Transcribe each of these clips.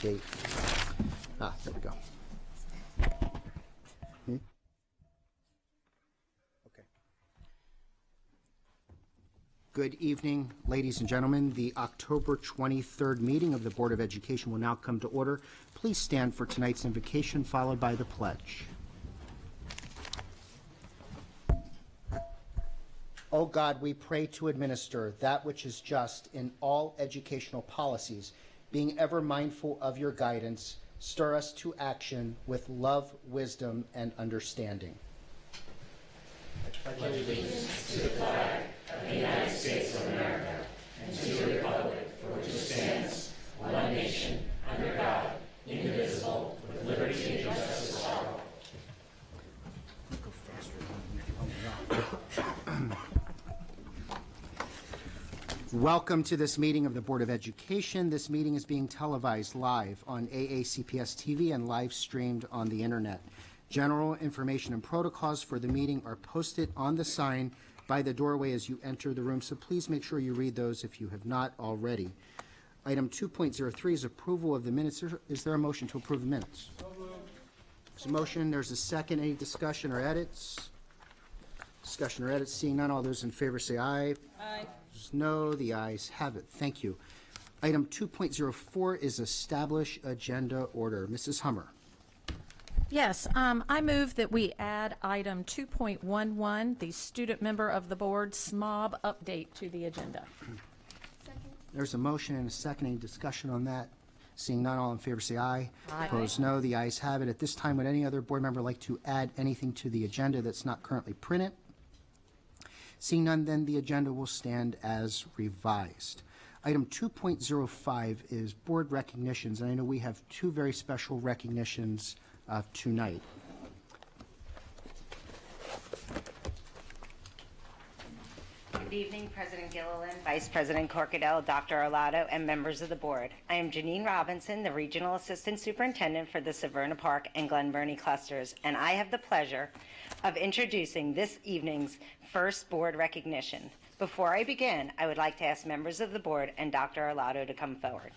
date. There we go. Okay. Good evening, ladies and gentlemen. The October 23rd meeting of the Board of Education will now come to order. Please stand for tonight's invocation, followed by the pledge. O God, we pray to administer that which is just in all educational policies, being ever mindful of your guidance. Stir us to action with love, wisdom, and understanding. I pledge allegiance to the flag of the United States of America and to the republic for which it stands, one nation, under God, indivisible, with liberty and justice for all. Welcome to this meeting of the Board of Education. This meeting is being televised live on AACPS TV and live streamed on the internet. General information and protocols for the meeting are posted on the sign by the doorway as you enter the room, so please make sure you read those if you have not already. Item 2.03 is approval of the minutes. Is there a motion to approve the minutes? There's a motion. There's a second. Any discussion or edits? Discussion or edits? Seeing none, all those in favor say aye. Aye. No, the ayes have it. Thank you. Item 2.04 is establish agenda order. Mrs. Hummer. Yes, I move that we add item 2.11, the student member of the board SMOB update, to the agenda. Second. There's a motion and a second. Any discussion on that? Seeing none, all in favor say aye. Aye. Opposed, no. The ayes have it. At this time, would any other board member like to add anything to the agenda that's not currently printed? Seeing none, then the agenda will stand as revised. Item 2.05 is board recognitions, and I know we have two very special recognitions tonight. Good evening, President Gilliland, Vice President Corkadell, Dr. Arlotto, and members of the board. I am Janine Robinson, the Regional Assistant Superintendent for the Severn Park and Glen Burnie clusters, and I have the pleasure of introducing this evening's first board recognition. Before I begin, I would like to ask members of the board and Dr. Arlotto to come forward.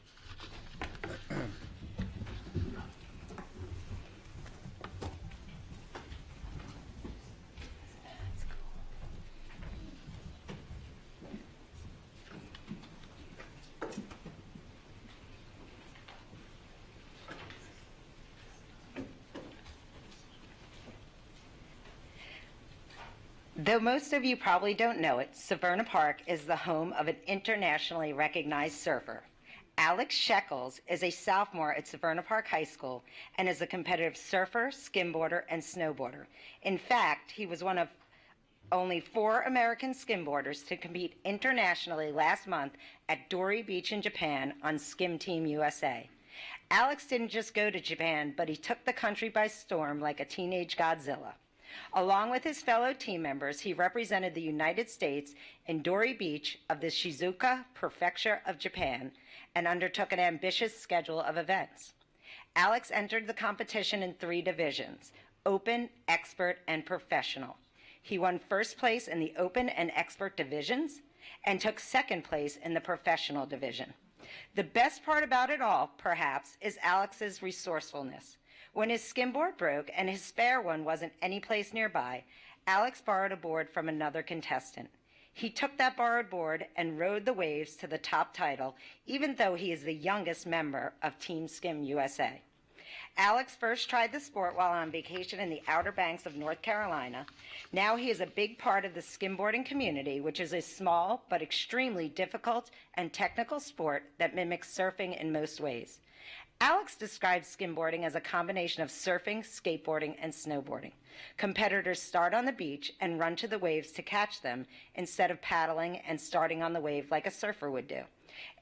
Though most of you probably don't know it, Severn Park is the home of an internationally recognized surfer. Alex Shekels is a sophomore at Severn Park High School and is a competitive surfer, skimboarder, and snowboarder. In fact, he was one of only 4 American skimboarders to compete internationally last month at Dory Beach in Japan on Skim Team USA. Alex didn't just go to Japan, but he took the country by storm like a teenage Godzilla. Along with his fellow team members, he represented the United States in Dory Beach of the Shizuoka Prefecture of Japan and undertook an ambitious schedule of events. Alex entered the competition in 3 divisions: Open, Expert, and Professional. He won first place in the Open and Expert divisions and took second place in the Professional division. The best part about it all, perhaps, is Alex's resourcefulness. When his skimboard broke and his spare one wasn't anyplace nearby, Alex borrowed a board from another contestant. He took that borrowed board and rode the waves to the top title, even though he is the youngest member of Team Skim USA. Alex first tried the sport while on vacation in the Outer Banks of North Carolina. Now he is a big part of the skimboarding community, which is a small but extremely difficult and technical sport that mimics surfing in most ways. Alex describes skimboarding as a combination of surfing, skateboarding, and snowboarding. Competitors start on the beach and run to the waves to catch them instead of paddling and starting on the wave like a surfer would do.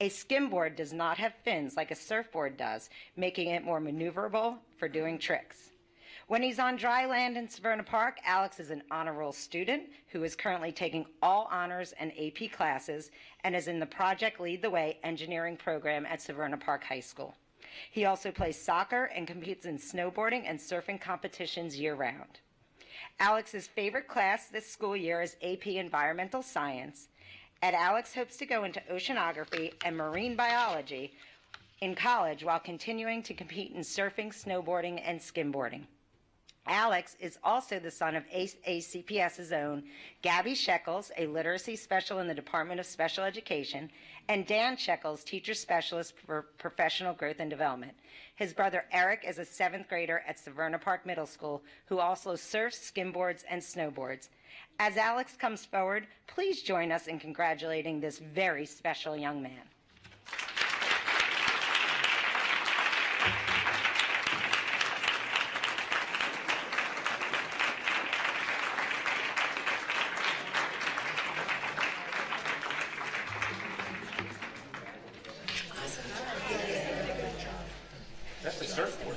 A skimboard does not have fins like a surfboard does, making it more maneuverable for doing tricks. When he's on dry land in Severn Park, Alex is an honor roll student who is currently taking all honors and AP classes and is in the Project Lead the Way engineering program at Severn Park High School. He also plays soccer and competes in snowboarding and surfing competitions year-round. Alex's favorite class this school year is AP Environmental Science, and Alex hopes to go into oceanography and marine biology in college while continuing to compete in surfing, snowboarding, and skimboarding. Alex is also the son of ACPS's own Gabby Shekels, a literacy special in the Department of Special Education, and Dan Shekels, teacher specialist for professional growth and development. His brother Eric is a 7th grader at Severn Park Middle School who also surfs, skimboards, and snowboards. As Alex comes forward, please join us in congratulating this very special young man. That's the surfboard.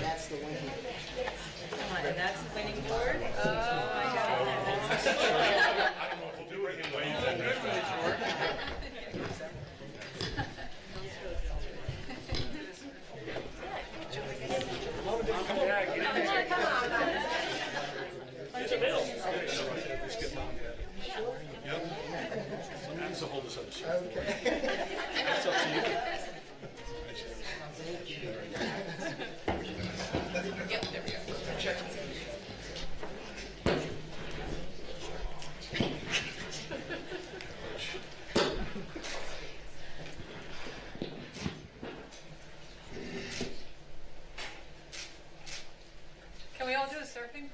That's the winning. And that's the winning board. Oh my God. I don't know what to do with it. So hold this on the side. That's up to you. Yep, there we go. Can we all do a surfing?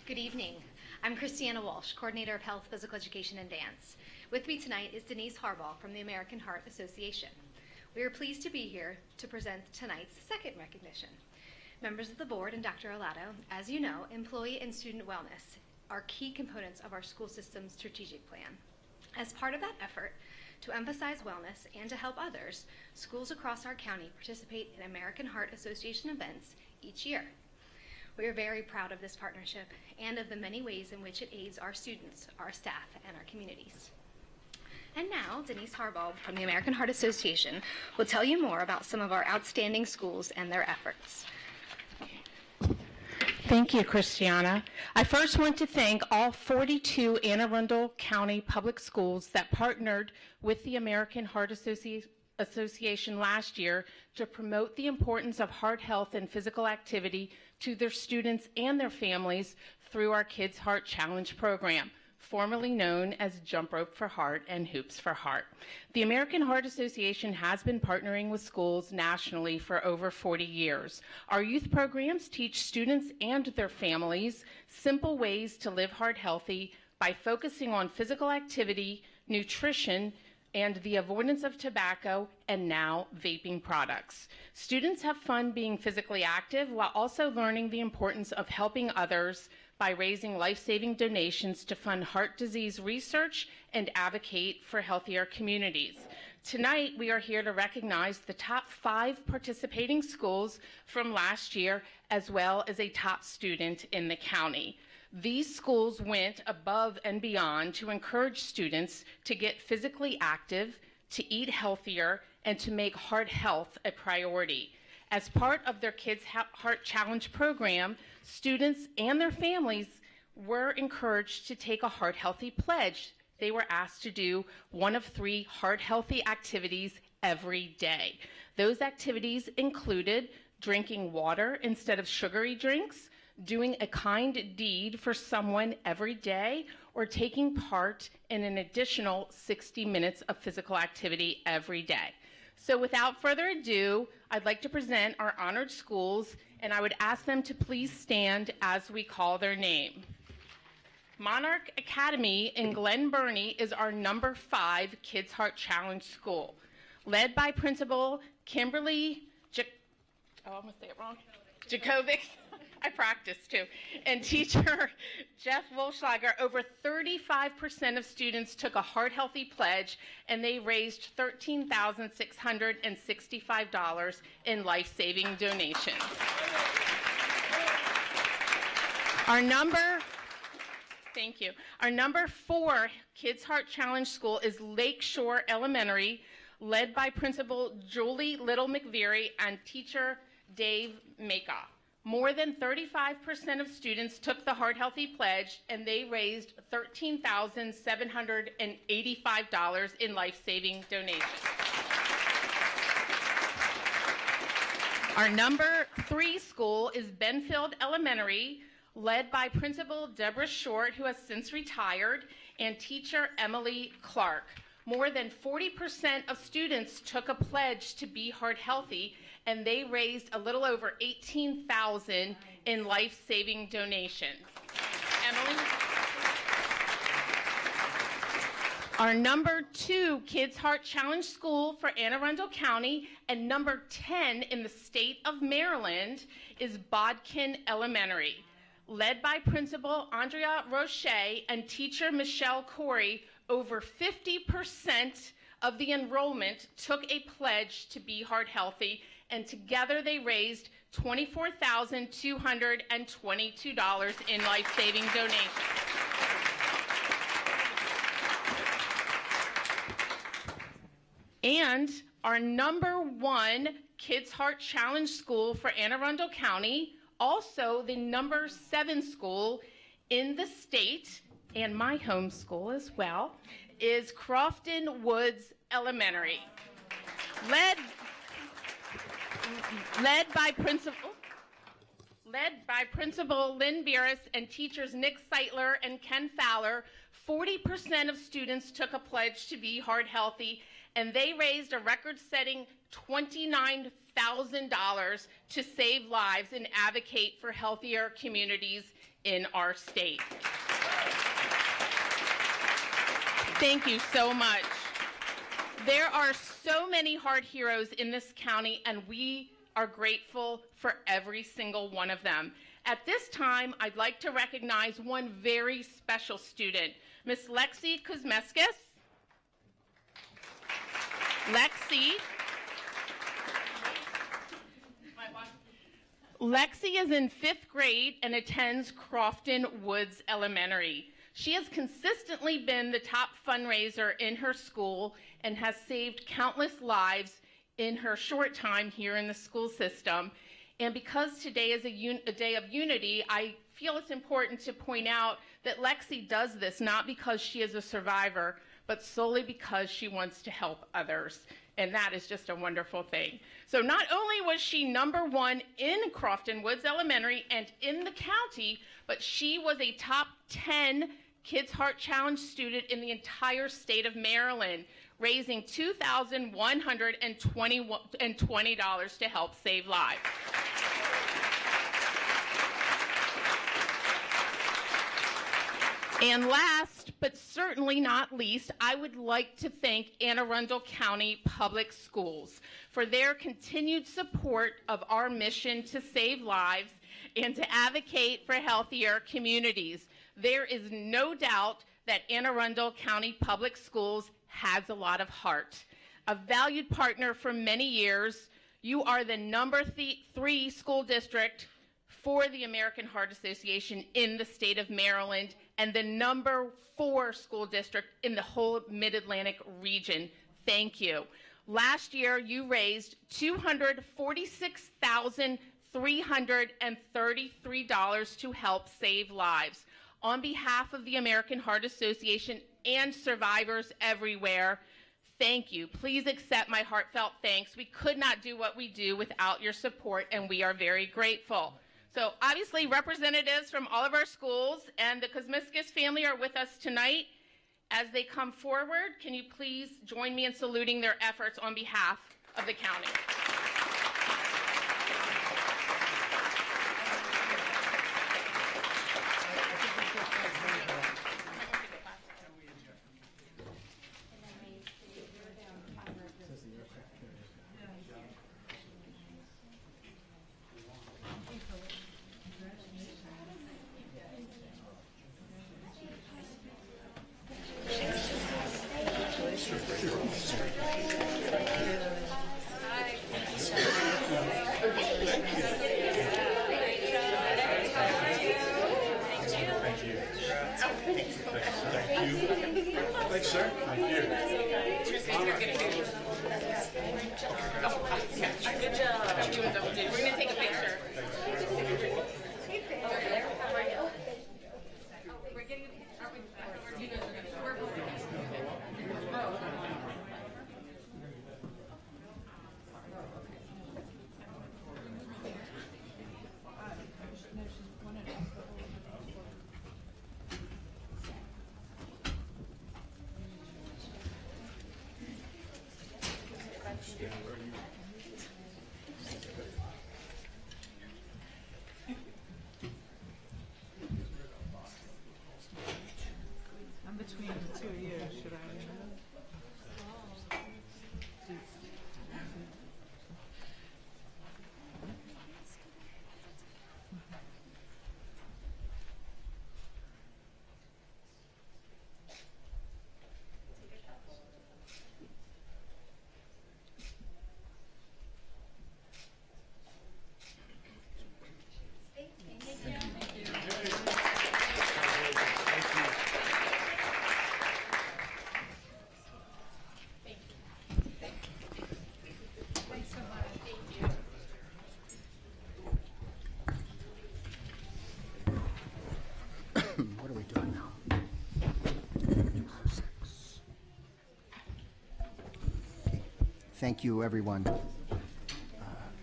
Good evening. I'm Christiana Walsh, Coordinator of Health, Physical Education, and Dance. With me tonight is Denise Harbaugh from the American Heart Association. We are pleased to be here to present tonight's second recognition. Members of the board and Dr. Olato, as you know, employee and student wellness are key components of our school system's strategic plan. As part of that effort, to emphasize wellness and to help others, schools across our county participate in American Heart Association events each year. We are very proud of this partnership and of the many ways in which it aids our students, our staff, and our communities. And now, Denise Harbaugh from the American Heart Association will tell you more about some of our outstanding schools and their efforts. Thank you, Christiana. I first want to thank all 42 Anne Arundel County Public Schools that partnered with the American Heart Association last year to promote the importance of heart health and physical activity to their students and their families through our Kids Heart Challenge program, formerly known as Jump Rope for Heart and Hoops for Heart. The American Heart Association has been partnering with schools nationally for over 40 years. Our youth programs teach students and their families simple ways to live heart healthy by focusing on physical activity, nutrition, and the avoidance of tobacco and now vaping products. Students have fun being physically active while also learning the importance of helping others by raising life-saving donations to fund heart disease research and advocate for healthier communities. Tonight, we are here to recognize the top 5 participating schools from last year, as well as a top student in the county. These schools went above and beyond to encourage students to get physically active, to eat healthier, and to make heart health a priority. As part of their Kids Heart Challenge program, students and their families were encouraged to take a heart healthy pledge. They were asked to do one of 3 heart healthy activities every day. Those activities included drinking water instead of sugary drinks, doing a kind deed for someone every day, or taking part in an additional 60 minutes of physical activity every day. So without further ado, I'd like to present our honored schools, and I would ask them to please stand as we call their name. Monarch Academy in Glen Burnie is our number 5 Kids Heart Challenge school, led by Principal Kimberly, I'm going to say it wrong, Jakovic. I practiced too. And teacher Jeff Wolfschlager, over 35% of students took a heart-healthy pledge, and they raised $13,665 in life-saving donations. Thank you. Our number 4 Kids Heart Challenge school is Lakeshore Elementary, led by Principal Julie Little McVeary and teacher Dave Maka. More than 35% of students took the Heart Healthy Pledge, and they raised $13,785 in life-saving donations. Our number 3 school is Benfield Elementary, led by Principal Deborah Short, who has since retired, and teacher Emily Clark. More than 40% of students took a pledge to be heart healthy, and they raised a little over $18,000 in life-saving donations. Emily? Our number 2 Kids Heart Challenge school for Anne Arundel County and number 10 in the state of Maryland is Bodkin Elementary. Led by Principal Andrea Roche and teacher Michelle Corey, over 50% of the enrollment took a pledge to be heart healthy, and together they raised $24,222 in life-saving donations. And our number 1 Kids Heart Challenge school for Anne Arundel County, also the number 7 school in the state, and my home school as well, is Crofton Woods Elementary. Led by Principal Lynn Beerus and teachers Nick Seitler and Ken Fowler, 40% of students took a pledge to be heart healthy, and they raised a record-setting $29,000 to save lives and advocate for healthier communities in our state. Thank you so much. There are so many heart heroes in this county, and we are grateful for every single one of them. At this time, I'd like to recognize one very special student, Miss Lexi Kuzmeskis. Lexi is in 5th grade and attends Crofton Woods Elementary. She has consistently been the top fundraiser in her school and has saved countless lives in her short time here in the school system. And because today is a day of unity, I feel it's important to point out that Lexi does this not because she is a survivor, but solely because she wants to help others. And that is just a wonderful thing. So not only was she number 1 in Crofton Woods Elementary and in the county, but she was a top 10 Kids Heart Challenge student in the entire state of Maryland, raising $2,120 to help save lives. And last, but certainly not least, I would like to thank Anne Arundel County Public Schools for their continued support of our mission to save lives and to advocate for healthier communities. There is no doubt that Anne Arundel County Public Schools has a lot of heart. A valued partner for many years, you are the number 3 school district for the American Heart Association in the state of Maryland and the number 4 school district in the whole Mid-Atlantic region. Thank you. Last year, you raised $246,333 to help save lives. On behalf of the American Heart Association and survivors everywhere, thank you. Please accept my heartfelt thanks. We could not do what we do without your support, and we are very grateful. So obviously, representatives from all of our schools and the Kuzmeskis family are with us tonight. As they come forward, can you please join me in saluting their efforts on behalf of the county? Thanks, sir. Thank you. Good job. We're going to take a picture. I'm between the two of you. Should I? What are we doing now? Thank you, everyone.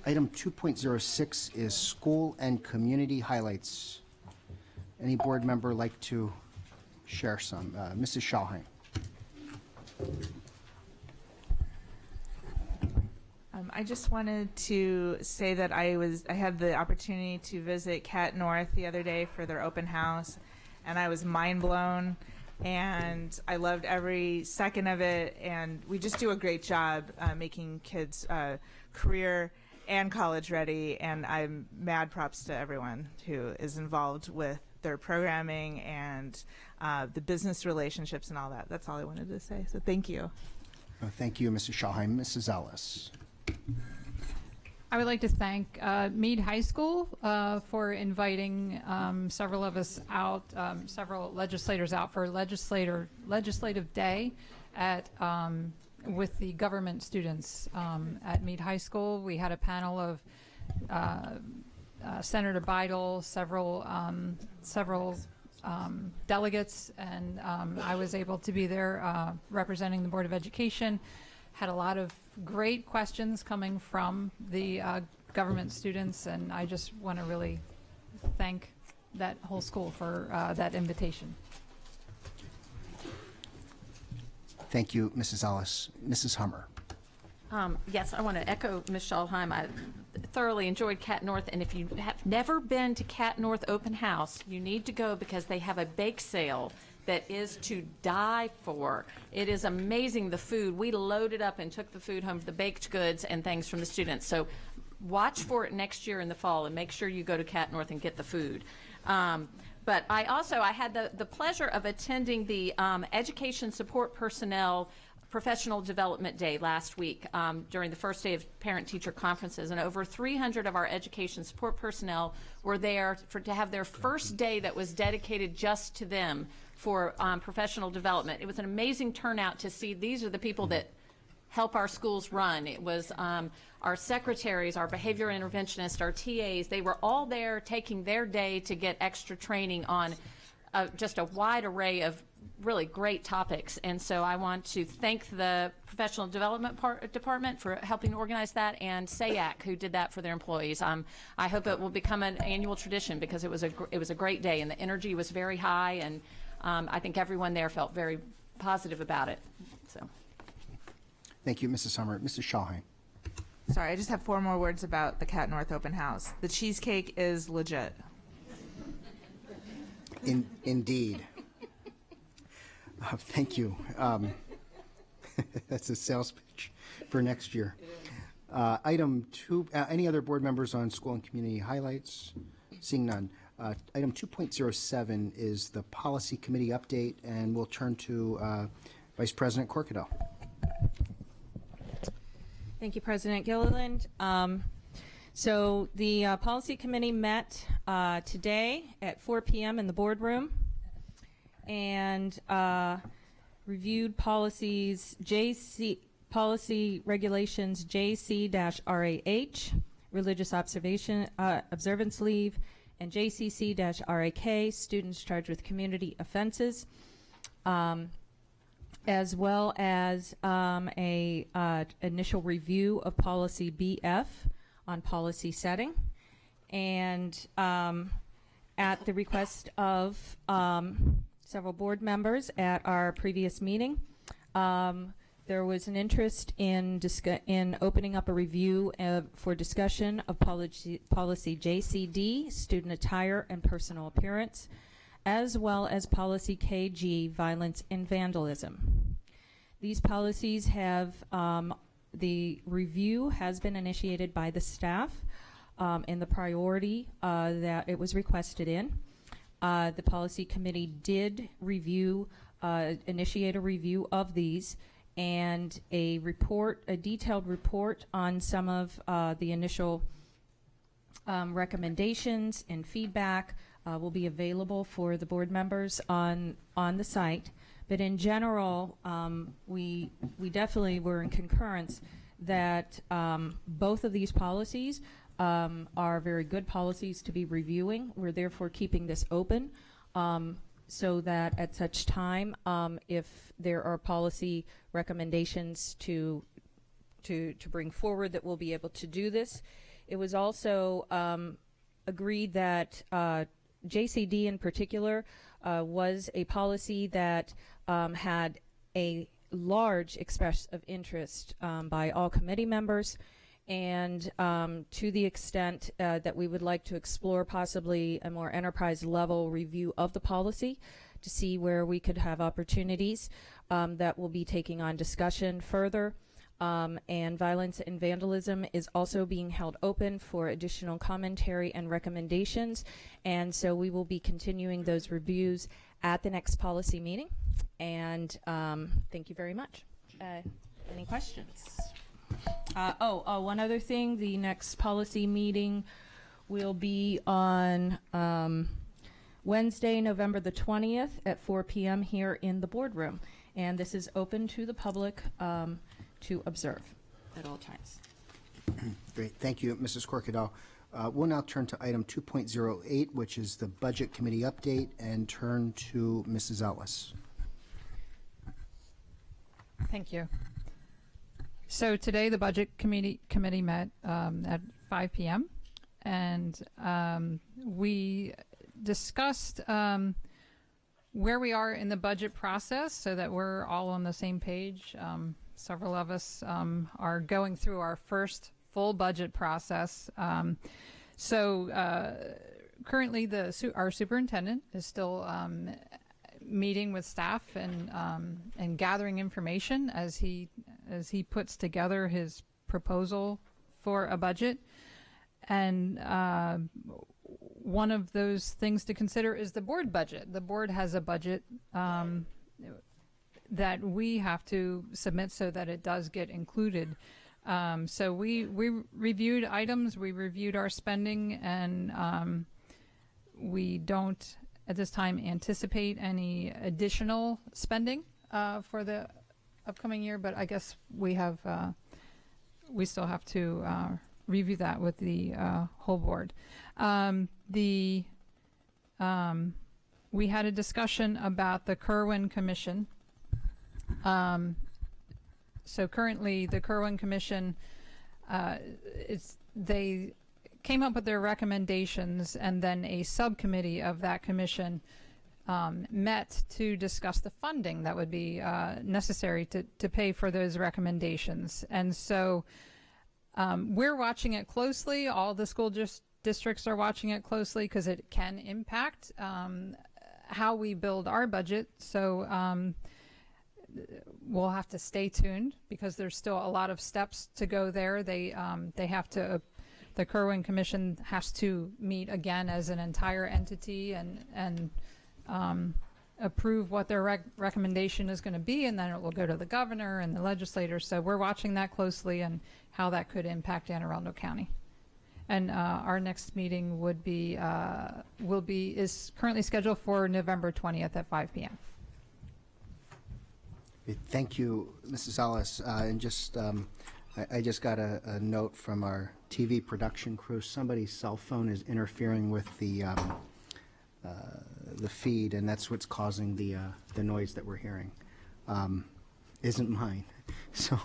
Item 2.06 is school and community highlights. Any board member like to share some? Mrs. Schalheim. I just wanted to say that I had the opportunity to visit Cat North the other day for their open house, and I was mind blown, and I loved every second of it. And we just do a great job making kids career and college ready. And I'm mad props to everyone who is involved with their programming and the business relationships and all that. That's all I wanted to say. So thank you. Thank you, Mrs. Schalheim. Mrs. Ellis. I would like to thank Meade High School for inviting several of us out, several legislators out for legislative day at with the government students at Meade High School. We had a panel of Senator Bidel, several delegates, and I was able to be there representing the Board of Education. Had a lot of great questions coming from the government students, and I just want to really thank that whole school for that invitation. Thank you, Mrs. Ellis. Mrs. Hummer. Yes, I want to echo Ms. Schalheim. I thoroughly enjoyed Cat North, and if you have never been to Cat North Open House, you need to go because they have a bake sale that is to die for. It is amazing, the food. We loaded up and took the food home, the baked goods and things from the students. So watch for it next year in the fall and make sure you go to Cat North and get the food. But I had the pleasure of attending the Education Support Personnel Professional Development Day last week during the first day of parent-teacher conferences, and over 300 of our education support personnel were there to have their first day that was dedicated just to them for professional development. It was an amazing turnout to see. These are the people that help our schools run. It was our secretaries, our behavior interventionists, our TAs. They were all there taking their day to get extra training on just a wide array of really great topics. And so I want to thank the Professional Development Department for helping organize that, and SAAC, who did that for their employees. I hope it will become an annual tradition because it was a great day, and the energy was very high, and I think everyone there felt very positive about it. So, thank you, Mrs. Hummer. Mrs. Schalheim. Sorry, I just have 4 more words about the Cat North Open House. The cheesecake is legit. Indeed. Thank you. That's a sales pitch for next year. Item 2, any other board members on school and community highlights? Seeing none. Item 2.07 is the policy committee update, and we'll turn to Vice President Corkadell. Thank you, President Gilliland. So the policy committee met today at 4 p.m. in the boardroom and reviewed policies policy regulations JC-RAH, religious observance leave, and JCC-RAK, students charged with community offenses, as well as a initial review of policy BF on policy setting. And at the request of several board members at our previous meeting, there was an interest in opening up a review for discussion of policy JCD, student attire and personal appearance, as well as policy KG, violence and vandalism. These policies have, the review has been initiated by the staff in the priority that it was requested in. The policy committee did review, initiate a review of these, and a detailed report on some of the initial recommendations and feedback will be available for the board members on the site. But in general, we definitely were in concurrence that both of these policies are very good policies to be reviewing. We're therefore keeping this open so that at such time, if there are policy recommendations to bring forward, that we'll be able to do this. It was also agreed that JCD in particular was a policy that had a large expression of interest by all committee members, and to the extent that we would like to explore possibly a more enterprise level review of the policy to see where we could have opportunities that will be taking on discussion further. And violence and vandalism is also being held open for additional commentary and recommendations, and so we will be continuing those reviews at the next policy meeting. And thank you very much. Any questions? One other thing, the next policy meeting will be on Wednesday, November the 20th at 4 p.m. here in the boardroom, and this is open to the public to observe at all times. Great. Thank you, Mrs. Corkadell. We'll now turn to item 2.08, which is the Budget Committee update, and turn to Mrs. Ellis. Thank you. So today the Budget Committee met at 5 p.m. and we discussed where we are in the budget process so that we're all on the same page. Several of us are going through our first full budget process. Currently our superintendent is still meeting with staff and gathering information as he puts together his proposal for a budget. And one of those things to consider is the board budget. The board has a budget that we have to submit so that it does get included. So we reviewed items, we reviewed our spending, and we don't at this time anticipate any additional spending for the upcoming year, but I guess we still have to review that with the whole board. We had a discussion about the Kerwin Commission. So currently the Kerwin Commission, they came up with their recommendations, and then a subcommittee of that commission met to discuss the funding that would be necessary to pay for those recommendations. And so we're watching it closely. All the school districts are watching it closely because it can impact how we build our budget. So we'll have to stay tuned because there's still a lot of steps to go there. They have to, the Kerwin Commission has to meet again as an entire entity and approve what their recommendation is going to be, and then it will go to the governor and the legislators. So we're watching that closely and how that could impact Anne Arundel County. And our next meeting would be, is currently scheduled for November 20th at 5 p.m. Thank you, Mrs. Ellis. And just, I just got a note from our TV production crew. Somebody's cell phone is interfering with the feed, and that's what's causing the noise that we're hearing. Isn't mine. So,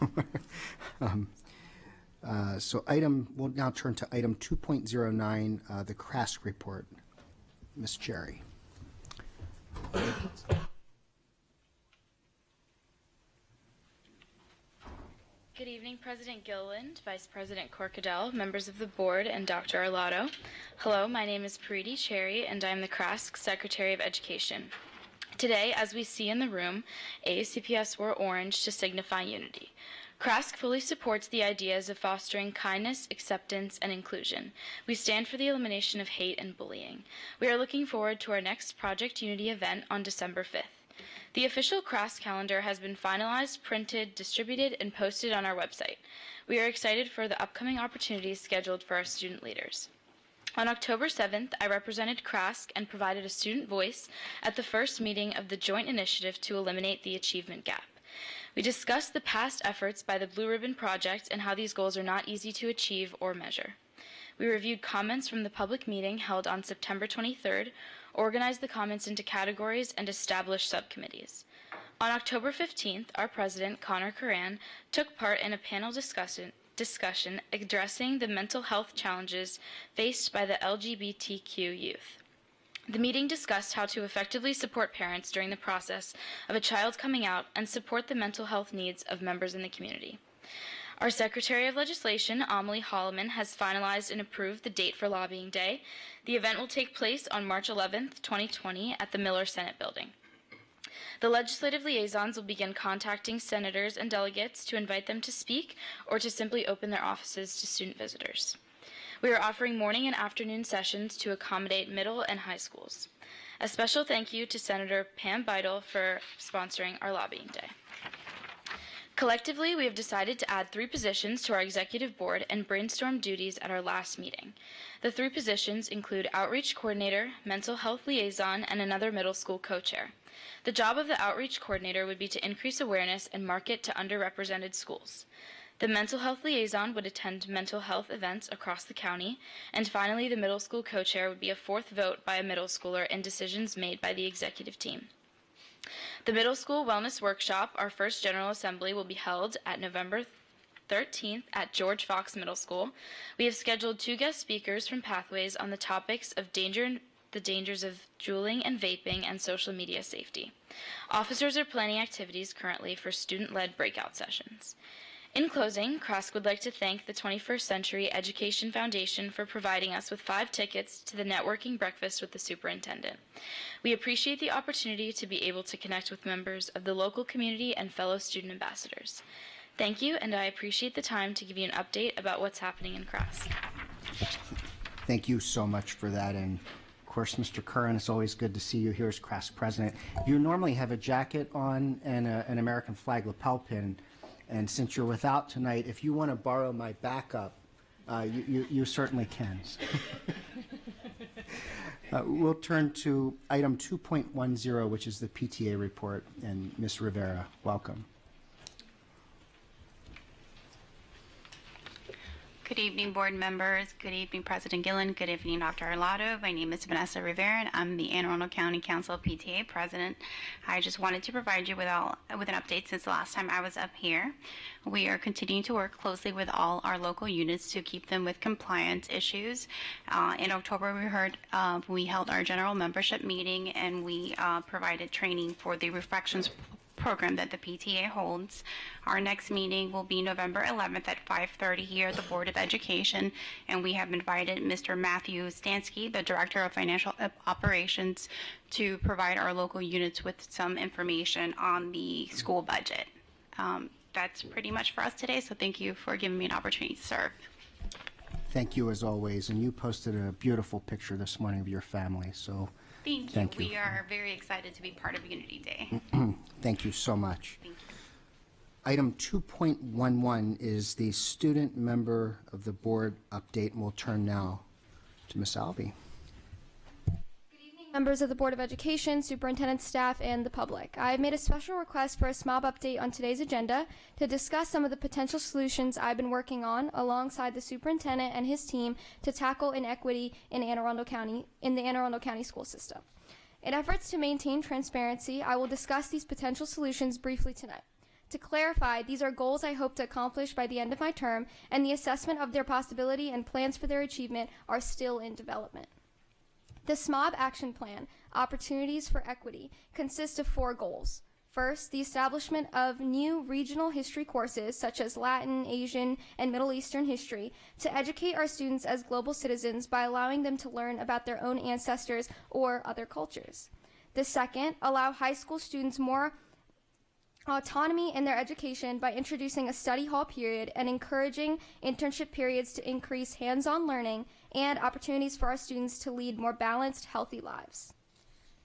we'll now turn to item 2.09, the CRASC report. Ms. Cherry. Good evening, President Gilliland, Vice President Corkadell, members of the board, and Dr. Arlotto. Hello, my name is Pariti Cherry, and I'm the CRASC Secretary of Education. Today, as we see in the room, AACPS wore orange to signify unity. CRASC fully supports the ideas of fostering kindness, acceptance, and inclusion. We stand for the elimination of hate and bullying. We are looking forward to our next Project Unity event on December 5th. The official CRASC calendar has been finalized, printed, distributed, and posted on our website. We are excited for the upcoming opportunities scheduled for our student leaders. On October 7th, I represented CRASC and provided a student voice at the first meeting of the joint initiative to eliminate the achievement gap. We discussed the past efforts by the Blue Ribbon Project and how these goals are not easy to achieve or measure. We reviewed comments from the public meeting held on September 23rd, organized the comments into categories, and established subcommittees. On October 15th, our president, Connor Curran, took part in a panel discussion addressing the mental health challenges faced by the LGBTQ youth. The meeting discussed how to effectively support parents during the process of a child coming out and support the mental health needs of members in the community. Our Secretary of Legislation, Amelie Holloman, has finalized and approved the date for Lobbying Day. The event will take place on March 11th, 2020 at the Miller Senate Building. The legislative liaisons will begin contacting senators and delegates to invite them to speak or to simply open their offices to student visitors. We are offering morning and afternoon sessions to accommodate middle and high schools. A special thank you to Senator Pam Beidel for sponsoring our Lobbying Day. Collectively, we have decided to add 3 positions to our executive board and brainstorm duties at our last meeting. The 3 positions include outreach coordinator, mental health liaison, and another middle school co-chair. The job of the outreach coordinator would be to increase awareness and market to underrepresented schools. The mental health liaison would attend mental health events across the county, and finally, the middle school co-chair would be a 4th vote by a middle schooler in decisions made by the executive team. The Middle School Wellness Workshop, our first General Assembly, will be held at November 13th at George Fox Middle School. We have scheduled 2 guest speakers from Pathways on the topics of the dangers of juuling and vaping and social media safety. Officers are planning activities currently for student-led breakout sessions. In closing, CRASC would like to thank the 21st Century Education Foundation for providing us with 5 tickets to the networking breakfast with the superintendent. We appreciate the opportunity to be able to connect with members of the local community and fellow student ambassadors. Thank you, and I appreciate the time to give you an update about what's happening in CRASC. Thank you so much for that. And of course, Mr. Curran, it's always good to see you here as CRASC president. You normally have a jacket on and an American flag lapel pin. And since you're without tonight, if you want to borrow my backup, you certainly can. We'll turn to item 2.10, which is the PTA report. And Ms. Rivera, welcome. Good evening, board members. Good evening, President Gillen. Good evening, Dr. Arlotto. My name is Vanessa Rivera, and I'm the Anne Arundel County Council PTA president. I just wanted to provide you with an update since the last time I was up here. We are continuing to work closely with all our local units to keep them with compliance issues. In October, we held our general membership meeting, and we provided training for the reflections program that the PTA holds. Our next meeting will be November 11th at 5:30 here at the Board of Education, and we have invited Mr. Matthew Stansky, the Director of Financial Operations, to provide our local units with some information on the school budget. That's pretty much for us today, so thank you for giving me an opportunity to serve. Thank you as always, and you posted a beautiful picture this morning of your family, so Thank you. We are very excited to be part of Unity Day. Thank you so much. Thank Item 2.11 is the student member of the board update, and we'll turn now to Ms. Alvey. Members of the Board of Education, superintendent, staff, and the public. I have made a special request for a SMOB update on today's agenda to discuss some of the potential solutions I've been working on alongside the superintendent and his team to tackle inequity in the Anne Arundel County school system. In efforts to maintain transparency, I will discuss these potential solutions briefly tonight. To clarify, these are goals I hope to accomplish by the end of my term, and the assessment of their possibility and plans for their achievement are still in development. The SMOB Action Plan, Opportunities for Equity, consists of 4 goals. First, the establishment of new regional history courses such as Latin, Asian, and Middle Eastern history to educate our students as global citizens by allowing them to learn about their own ancestors or other cultures. The second, allow high school students more autonomy in their education by introducing a study hall period and encouraging internship periods to increase hands-on learning and opportunities for our students to lead more balanced, healthy lives.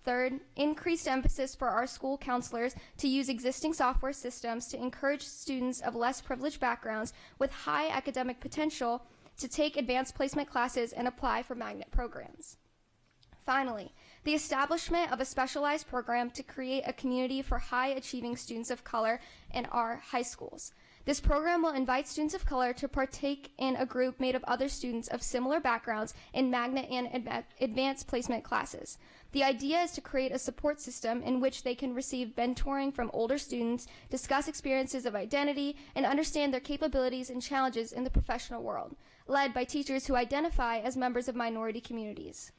Third, increased emphasis for our school counselors to use existing software systems to encourage students of less privileged backgrounds with high academic potential to take advanced placement classes and apply for magnet programs. Finally, the establishment of a specialized program to create a community for high-achieving students of color in our high schools. This program will invite students of color to partake in a group made of other students of similar backgrounds in magnet and advanced placement classes. The idea is to create a support system in which they can receive mentoring from older students, discuss experiences of identity, and understand their capabilities and challenges in the professional world, led by teachers who identify as members of minority communities.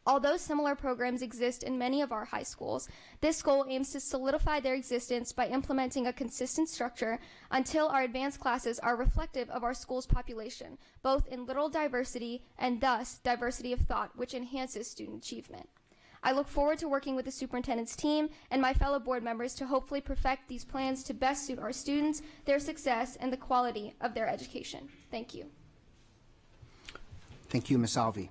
Although similar programs exist in many of our high schools, this goal aims to solidify their existence by implementing a consistent structure until our advanced classes are reflective of our school's population, both in literal diversity and thus diversity of thought, which enhances student achievement. I look forward to working with the superintendent's team and my fellow board members to hopefully perfect these plans to best suit our students, their success, and the quality of their education. Thank you. Thank you, Ms. Alvey.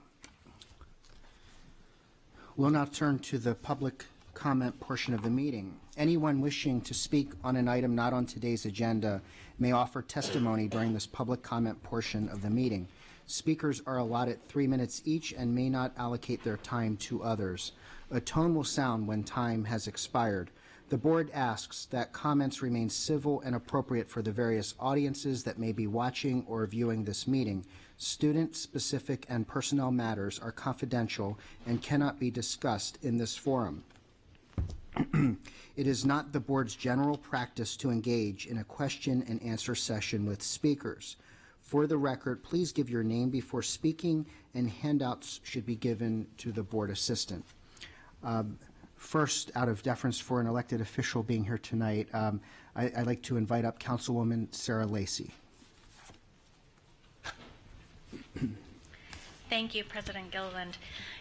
We'll now turn to the public comment portion of the meeting. Anyone wishing to speak on an item not on today's agenda may offer testimony during this public comment portion of the meeting. Speakers are allotted 3 minutes each and may not allocate their time to others. A tone will sound when time has expired. The board asks that comments remain civil and appropriate for the various audiences that may be watching or viewing this meeting. Student-specific and personnel matters are confidential and cannot be discussed in this forum. It is not the board's general practice to engage in a question and answer session with speakers. For the record, please give your name before speaking, and handouts should be given to the board assistant. First, out of deference for an elected official being here tonight, I'd like to invite up Councilwoman Sarah Lacey. Thank you, President Gilliland.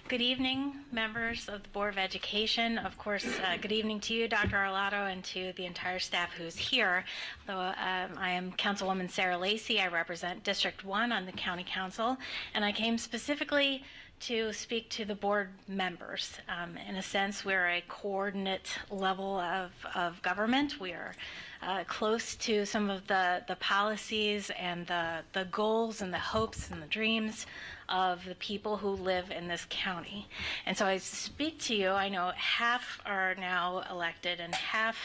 Good evening, members of the Board of Education. Of course, good evening to you, Dr. Arlotto, and to the entire staff who's here. Though I am Councilwoman Sarah Lacey. I represent District 1 on the County Council, and I came specifically to speak to the board members. In a sense, we're a coordinate level of government. We are close to some of the policies and the goals and the hopes and the dreams of the people who live in this county. And so I speak to you. I know half are now elected and half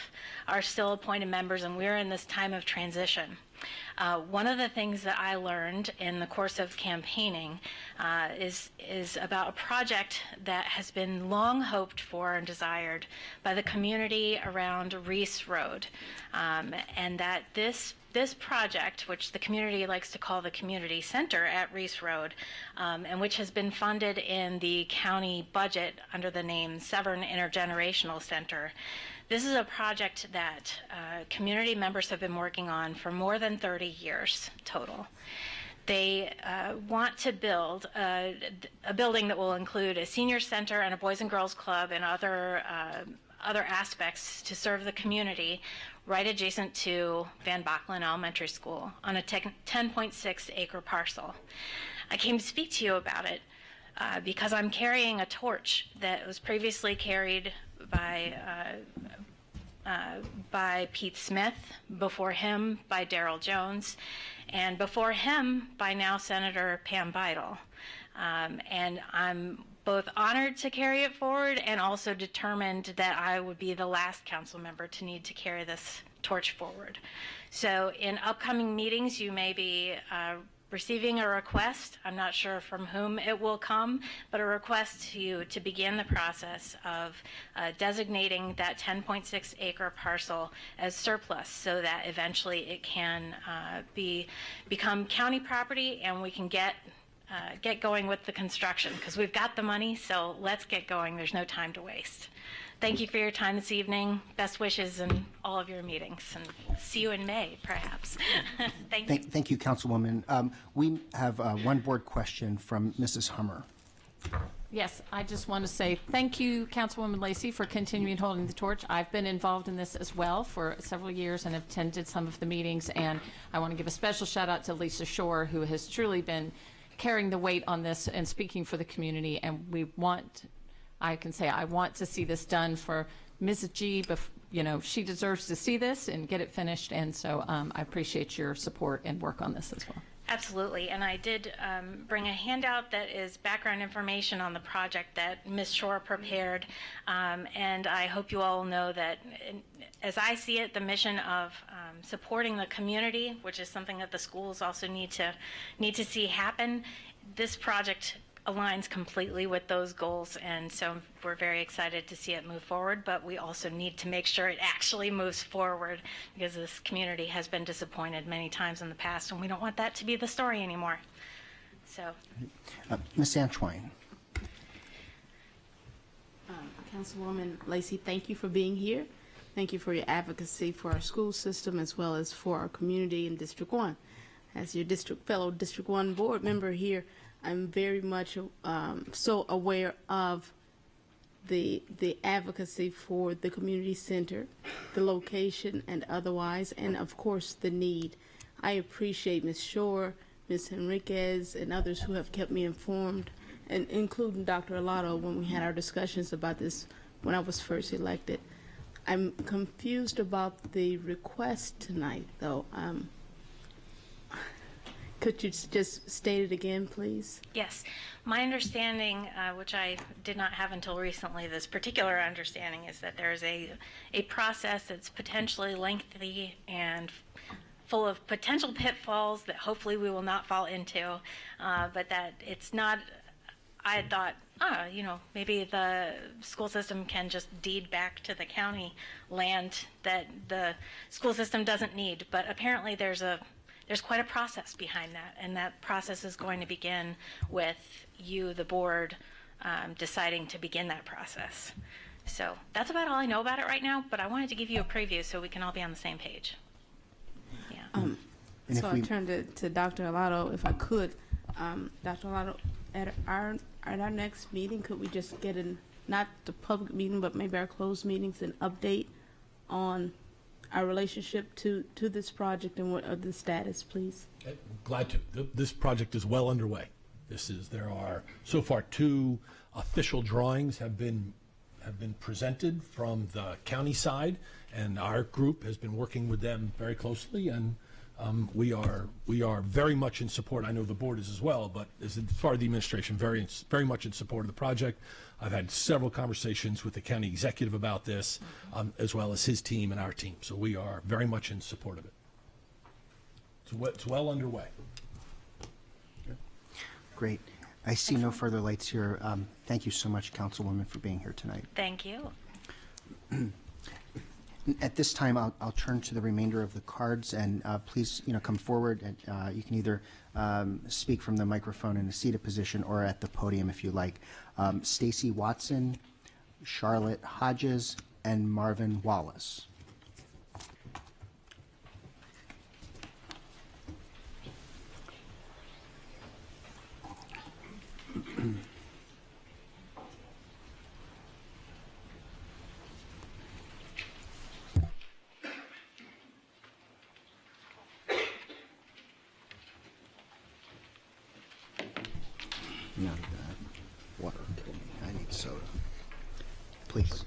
are still appointed members, and we're in this time of transition. One of the things that I learned in the course of campaigning is about a project that has been long hoped for and desired by the community around Reese Road, and that this project, which the community likes to call the community center at Reese Road, and which has been funded in the county budget under the name Severn Intergenerational Center. This is a project that community members have been working on for more than 30 years total. They want to build a building that will include a senior center and a Boys and Girls Club and other aspects to serve the community right adjacent to Van Brocklin Elementary School on a 10.6 acre parcel. I came to speak to you about it because I'm carrying a torch that was previously carried by by Pete Smith, before him by Darrell Jones, and before him by now Senator Pam Beidel. And I'm both honored to carry it forward and also determined that I would be the last council member to need to carry this torch forward. So in upcoming meetings, you may be receiving a request, I'm not sure from whom it will come, but a request to you to begin the process of designating that 10.6 acre parcel as surplus so that eventually it can become county property and we can get going with the construction, because we've got the money, so let's get going. There's no time to waste. Thank you for your time this evening. Best wishes in all of your meetings, and see you in May, perhaps. Thank you. Thank you, Councilwoman. We have one board question from Mrs. Hummer. Yes, I just want to say thank you, Councilwoman Lacey, for continuing holding the torch. I've been involved in this as well for several years and have attended some of the meetings, and I want to give a special shout out to Lisa Shore, who has truly been carrying the weight on this and speaking for the community, and I can say I want to see this done for Mrs. G. She deserves to see this and get it finished, and so I appreciate your support and work on this as well. Absolutely, and I did bring a handout that is background information on the project that Ms. Shore prepared, and I hope you all know that, as I see it, the mission of supporting the community, which is something that the schools also need to see happen, this project aligns completely with those goals, and so we're very excited to see it move forward, but we also need to make sure it actually moves forward, because this community has been disappointed many times in the past, and we don't want that to be the story anymore. So, Ms. Antwine. Councilwoman Lacey, thank you for being here. Thank you for your advocacy for our school system as well as for our community in District 1. As your fellow District 1 board member here, I'm very much so aware of the advocacy for the community center, the location and otherwise, and of course the need. I appreciate Ms. Shore, Ms. Henriquez, and others who have kept me informed, and including Dr. Alato when we had our discussions about this when I was first elected. I'm confused about the request tonight, though. Could you just state it again, please? yes, my understanding, which I did not have until recently, this particular understanding is that there's a process that's potentially lengthy and full of potential pitfalls that hopefully we will not fall into, but that it's not, I had thought, maybe the school system can just deed back to the county land that the school system doesn't need, but apparently there's quite a process behind that, and that process is going to begin with you, the board, deciding to begin that process. So that's about all I know about it right now, but I wanted to give you a preview so we can all be on the same page. Yeah. So I turned to Dr. Alato, if I could. Dr. Alato, at our next meeting, could we just get not the public meeting, but maybe our closed meetings, an update on our relationship to this project and what the status, please? Glad to. This project is well underway. There are so far 2 official drawings have been presented from the county side, and our group has been working with them very closely, and we are very much in support. I know the board is as well, but as far as the administration, very much in support of the project. I've had several conversations with the county executive about this, as well as his team and our team. So we are very much in support of it. It's well underway. Great. I see no further lights here. Thank you so much, Councilwoman, for being here tonight. Thank you. At this time, I'll turn to the remainder of the cards, and please, come forward. And you can either speak from the microphone in a seated position or at the podium if you like. Stacy Watson, Charlotte Hodges, and Marvin Wallace. None of that. Water, kill me. I need soda. Please.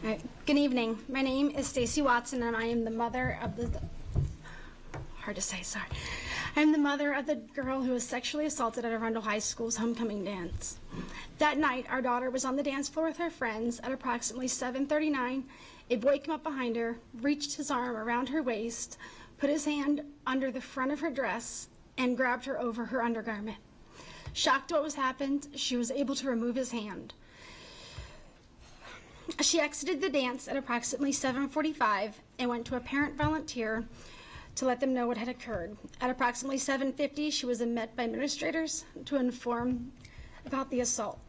All right. Good evening. My name is Stacy Watson, and I am the mother of the hard to say, sorry. I'm the mother of the girl who was sexually assaulted at Arundel High School's homecoming dance. That night, our daughter was on the dance floor with her friends. At approximately 7:39, a boy came up behind her, reached his arm around her waist, put his hand under the front of her dress, and grabbed her over her undergarment. Shocked at what was happened, she was able to remove his hand. She exited the dance at approximately 7:45 and went to a parent volunteer to let them know what had occurred. At approximately 7:50, she was met by administrators to inform about the assault.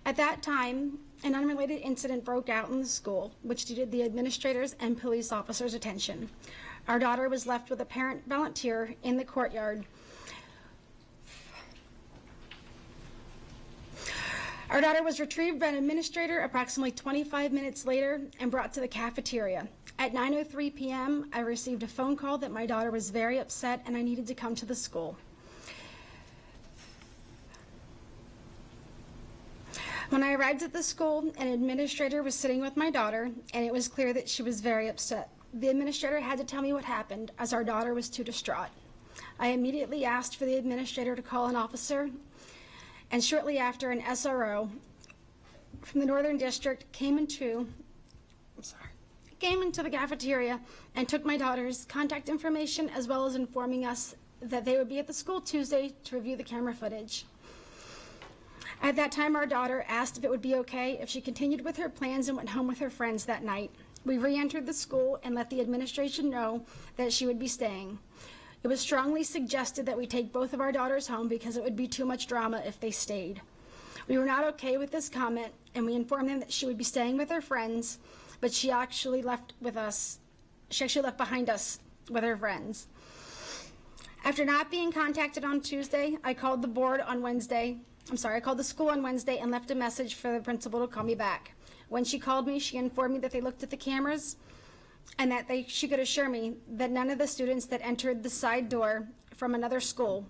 At that time, an unrelated incident broke out in the school, which needed the administrators and police officers' attention. Our daughter was left with a parent volunteer in the courtyard. Our daughter was retrieved by an administrator approximately 25 minutes later and brought to the cafeteria. At 9:03 p.m., I received a phone call that my daughter was very upset and I needed to come to the school. When I arrived at the school, an administrator was sitting with my daughter, and it was clear that she was very upset. The administrator had to tell me what happened, as our daughter was too distraught. I immediately asked for the administrator to call an officer, and shortly after, an SRO from the Northern District came into the cafeteria and took my daughter's contact information, as well as informing us that they would be at the school Tuesday to review the camera footage. At that time, our daughter asked if it would be okay if she continued with her plans and went home with her friends that night. We re-entered the school and let the administration know that she would be staying. It was strongly suggested that we take both of our daughters home because it would be too much drama if they stayed. We were not okay with this comment, and we informed them that she would be staying with her friends, but she actually left behind us with her friends. After not being contacted on Tuesday, I called the school on Wednesday and left a message for the principal to call me back. When she called me, she informed me that they looked at the cameras and that she could assure me that none of the students that entered the side door from another school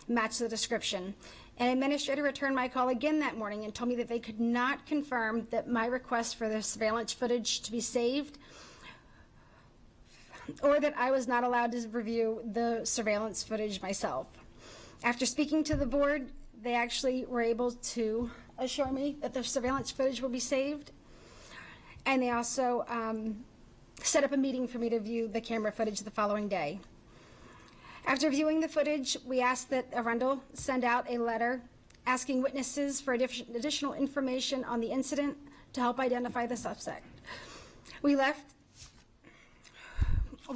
matched the description. An administrator returned my call again that morning and told me that they could not confirm that my request for the surveillance footage to be saved or that I was not allowed to review the surveillance footage myself. After speaking to the board, they actually were able to assure me that the surveillance footage will be saved, and they also set up a meeting for me to view the camera footage the following day. After viewing the footage, we asked that Arundel send out a letter asking witnesses for additional information on the incident to help identify the suspect. We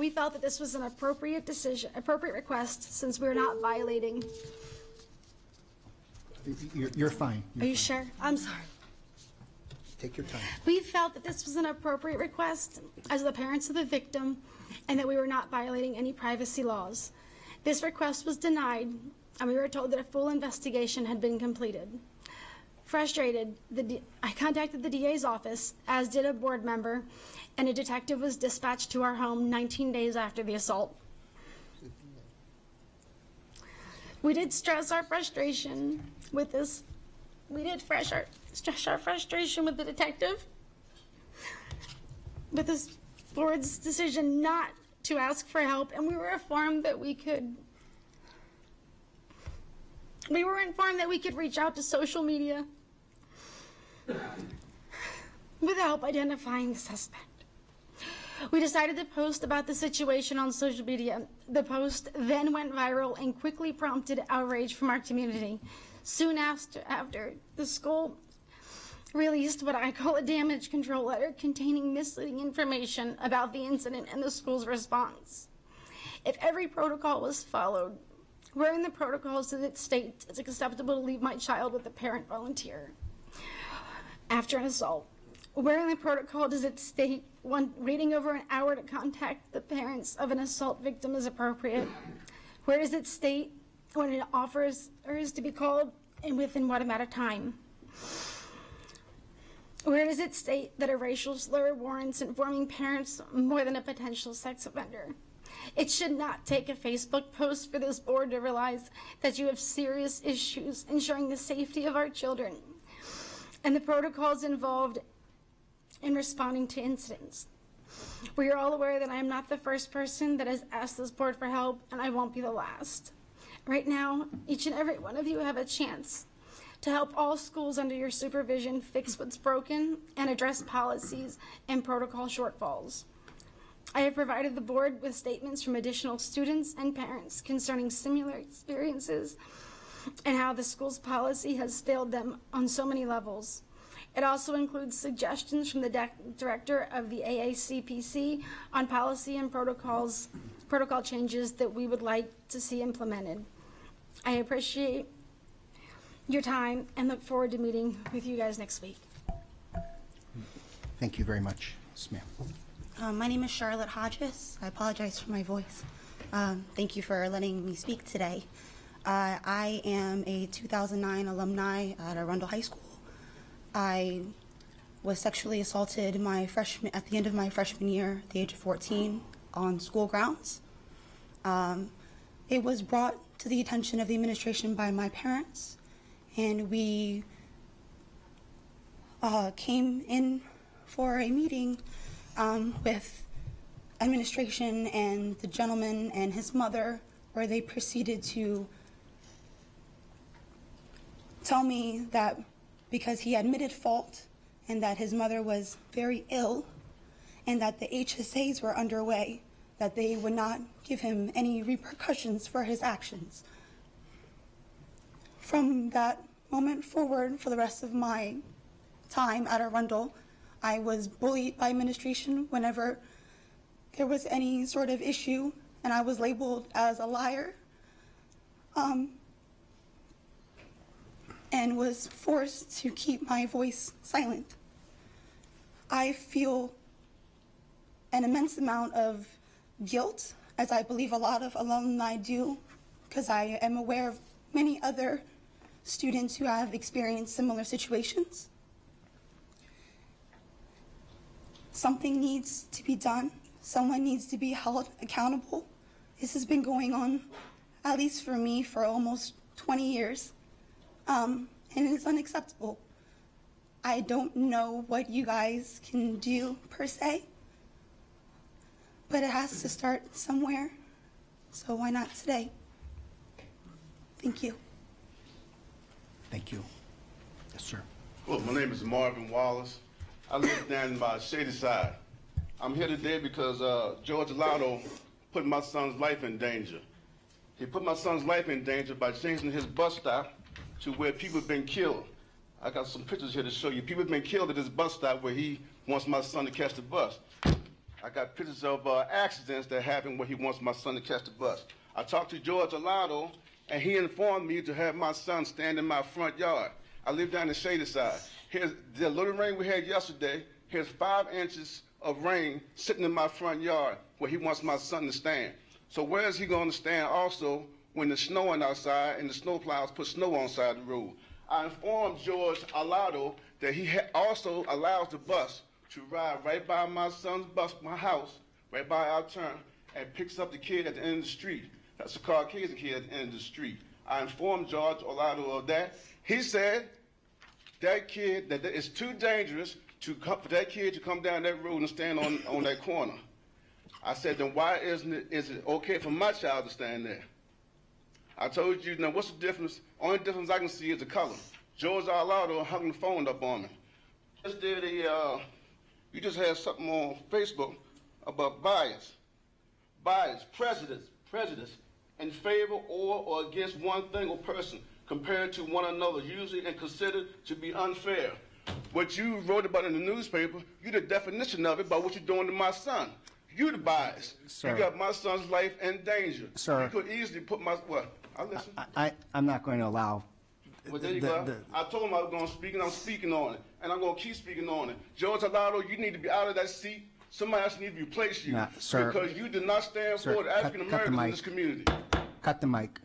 felt that this was an appropriate request, since we're not violating. You're fine. Are you sure? I'm sorry. Take your time. We felt that this was an appropriate request as the parents of the victim, and that we were not violating any privacy laws. This request was denied, and we were told that a full investigation had been completed. Frustrated, I contacted the DA's office, as did a board member, and a detective was dispatched to our home 19 days after the assault. We did stress our frustration with this. We did stress our frustration with the detective, with this board's decision not to ask for help, and we were informed that we could reach out to social media with help identifying the suspect. We decided to post about the situation on social media. The post then went viral and quickly prompted outrage from our community. Soon after, the school released what I call a damage control letter containing misleading information about the incident and the school's response. If every protocol was followed, where in the protocols does it state it's acceptable to leave my child with a parent volunteer after an assault? Where in the protocol does it state waiting over an hour to contact the parents of an assault victim is appropriate? Where does it state when an offer is to be called and within what amount of time? Where does it state that a racial slur warrants informing parents more than a potential sex offender? It should not take a Facebook post for this board to realize that you have serious issues ensuring the safety of our children, and the protocols involved in responding to incidents. We are all aware that I am not the first person that has asked this board for help, and I won't be the last. Right now, each and every one of you have a chance to help all schools under your supervision fix what's broken and address policies and protocol shortfalls. I have provided the board with statements from additional students and parents concerning similar experiences and how the school's policy has failed them on so many levels. It also includes suggestions from the director of the AACPC on policy and protocol changes that we would like to see implemented. I appreciate your time and look forward to meeting with you guys next week. Thank you very much. Yes, ma'am. My name is Charlotte Hodges. I apologize for my voice. Thank you for letting me speak today. I am a 2009 alumni at Arundel High School. I was sexually assaulted at the end of my freshman year, at the age of 14, on school grounds. It was brought to the attention of the administration by my parents, and we came in for a meeting with administration and the gentleman and his mother, where they proceeded to tell me that because he admitted fault and that his mother was very ill and that the HSAs were underway, that they would not give him any repercussions for his actions. From that moment forward, for the rest of my time at Arundel, I was bullied by administration whenever there was any sort of issue, and I was labeled as a liar, and was forced to keep my voice silent. I feel an immense amount of guilt, as I believe a lot of alumni do, because I am aware of many other students who have experienced similar situations. Something needs to be done. Someone needs to be held accountable. This has been going on, at least for me, for almost 20 years. And it is unacceptable. I don't know what you guys can do per se, but it has to start somewhere. So why not today? Thank you. Thank you. Yes, sir. Well, my name is Marvin Wallace. I live down by Shady Side. I'm here today because George Lotto put my son's life in danger. He put my son's life in danger by changing his bus stop to where people have been killed. I got some pictures here to show you. People have been killed at this bus stop where he wants my son to catch the bus. I got pictures of accidents that happened where he wants my son to catch the bus. I talked to George Lotto, and he informed me to have my son stand in my front yard. I live down the Shady Side. Here's the little rain we had yesterday. Here's 5 inches of rain sitting in my front yard where he wants my son to stand. So where is he going to stand also when it's snowing outside and the snowplows put snow on the side of the road? I informed George Alado that he also allows the bus to ride right by my son's bus, my house, right by our turn, and picks up the kid at the end of the street. That's a Caucasian kid at the end of the street. I informed George Alado of that. He said that kid, that it's too dangerous for that kid to come down that road and stand on that corner. I said, then why is it okay for my child to stand there? I told you, now what's the difference? Only difference I can see is the color. George Alado hung the phone up on me. Just did you just had something on Facebook about bias, prejudice in favor or against one thing or person compared to one another, usually and considered to be unfair. What you wrote about in the newspaper, you the definition of it by what you're doing to my son. You the bias. Sir. You got my son's life in danger. Sir. You could easily put my, what? I listen. I'm not going to allow. Well, there you go. I told him I was going to speak, and I'm speaking on it. And I'm going to keep speaking on it. George Alado, you need to be out of that seat. Somebody else needs to replace you. Nah, sir. Because you did not stand for the African Americans in this community. Cut the mic.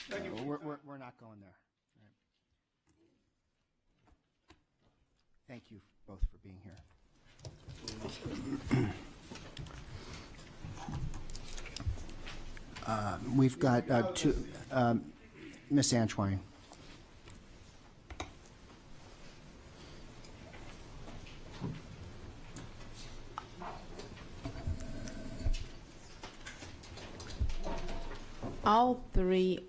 Thank you. We're not going there. Thank you both for being here. We've got two, Miss Antoine. All three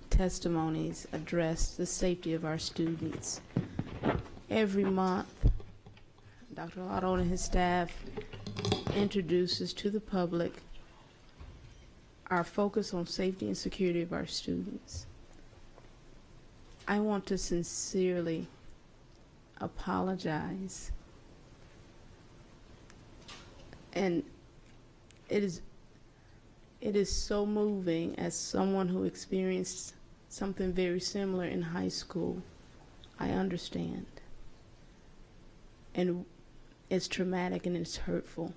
testimonies address the safety of our students. Every month, Dr. Lotto and his staff introduces to the public our focus on safety and security of our students. I want to sincerely apologize, and it is so moving as someone who experienced something very similar in high school. I understand, and it's traumatic and it's hurtful,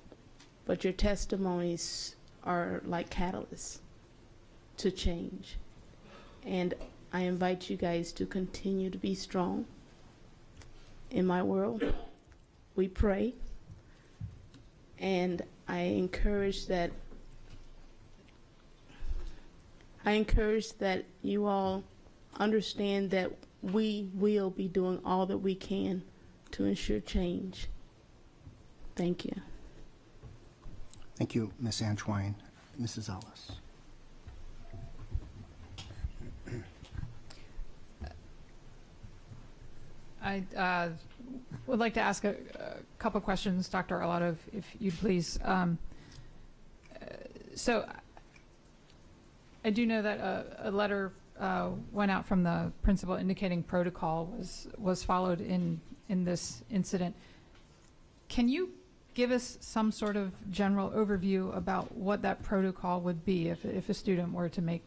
but your testimonies are like catalysts to change, and I invite you guys to continue to be strong. In my world, we pray, and I encourage that you all understand that we will be doing all that we can to ensure change. Thank you. Thank you, Ms. Antoine. Mrs. Ellis. I would like to ask a couple questions, Dr. Arlotto, if you'd please. So I do know that a letter went out from the principal indicating protocol was followed in this incident. Can you give us some sort of general overview about what that protocol would be if a student were to make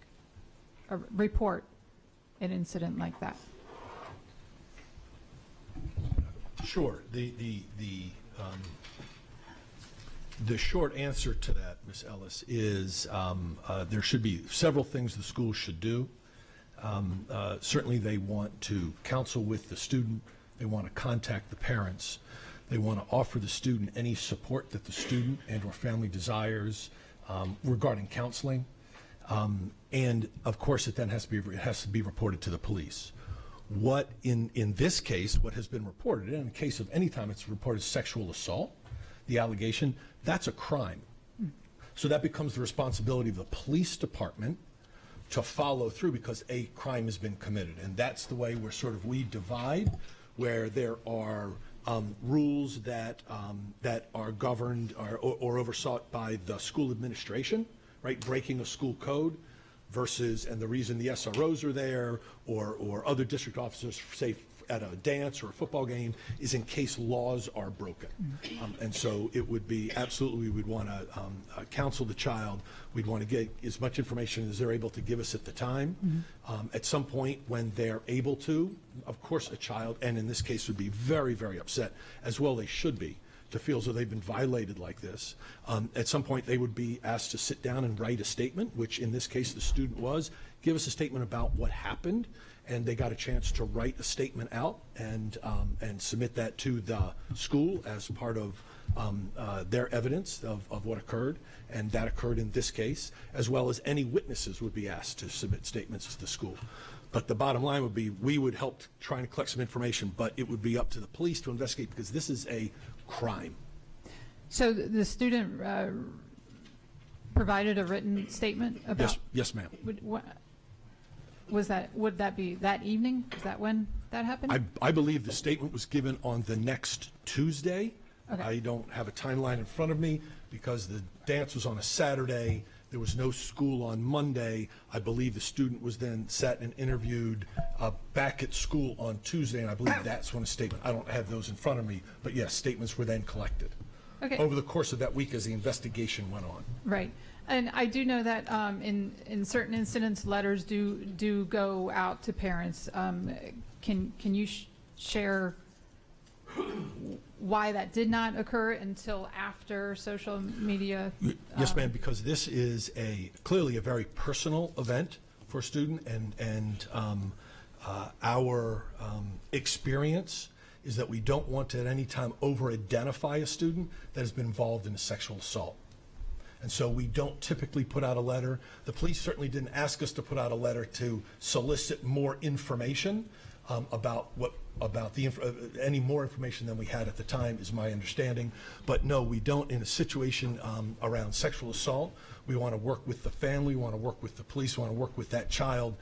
a report an incident like that? Sure. The short answer to that, Ms. Ellis, is there should be several things the school should do. Certainly they want to counsel with the student. They want to contact the parents. They want to offer the student any support that the student and or family desires regarding counseling. And of course it then has to be reported to the police. What in this case, what has been reported, and in the case of any time it's reported sexual assault, the allegation, that's a crime. So that becomes the responsibility of the police department to follow through because a crime has been committed. And that's the way we divide, where there are rules that are governed or oversought by the school administration, right? Breaking a school code versus, and the reason the SROs are there or other district officers, say at a dance or a football game, is in case laws are broken. And so it would be absolutely, we would want to counsel the child. We'd want to get as much information as they're able to give us at the time. At some point when they're able to, of course a child, and in this case would be very, very upset, as well they should be, to feel as though they've been violated like this. At some point they would be asked to sit down and write a statement, which in this case the student was, give us a statement about what happened, and they got a chance to write a statement out and submit that to the school as part of their evidence of what occurred, and that occurred in this case, as well as any witnesses would be asked to submit statements to the school. But the bottom line would be we would help trying to collect some information, but it would be up to the police to investigate because this is a crime. So the student provided a written statement about? Yes, ma'am. Would that be that evening? Is that when that happened? I believe the statement was given on the next Tuesday. Okay. I don't have a timeline in front of me because the dance was on a Saturday. There was no school on Monday. I believe the student was then sat and interviewed back at school on Tuesday, and I believe that's when a statement, I don't have those in front of me, but yes, statements were then collected over the course of that week as the investigation went on. Right. And I do know that in certain incidents, letters do go out to parents. Can you share why that did not occur until after social media? Yes, ma'am, because this is clearly a very personal event for a student, and our experience is that we don't want to at any time over-identify a student that has been involved in a sexual assault. And so we don't typically put out a letter. The police certainly didn't ask us to put out a letter to solicit more information. about any more information than we had at the time, is my understanding. But no, we don't. In a situation around sexual assault, we want to work with the family, we want to work with the police, we want to work with that child,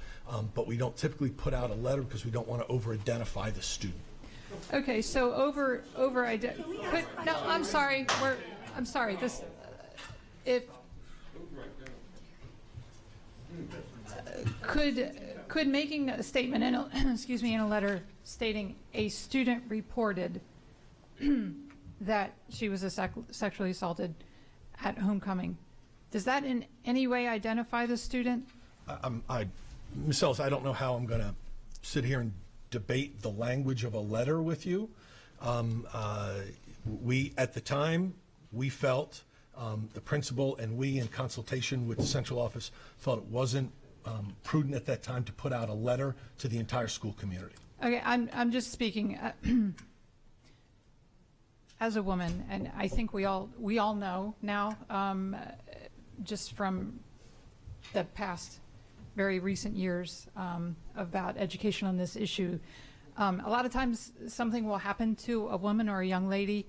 but we don't typically put out a letter because we don't want to over-identify the student. Okay, so no, I'm sorry. I'm sorry. This, if could making a statement in a, excuse me, in a letter stating a student reported that she was sexually assaulted at homecoming, does that in any way identify the student? Ms. Ellis, I don't know how I'm going to sit here and debate the language of a letter with you. We, at the time, we felt, the principal and we, in consultation with the central office, felt it wasn't prudent at that time to put out a letter to the entire school community. Okay, I'm just speaking as a woman, and I think we all know now, just from the past very recent years about education on this issue. A lot of times something will happen to a woman or a young lady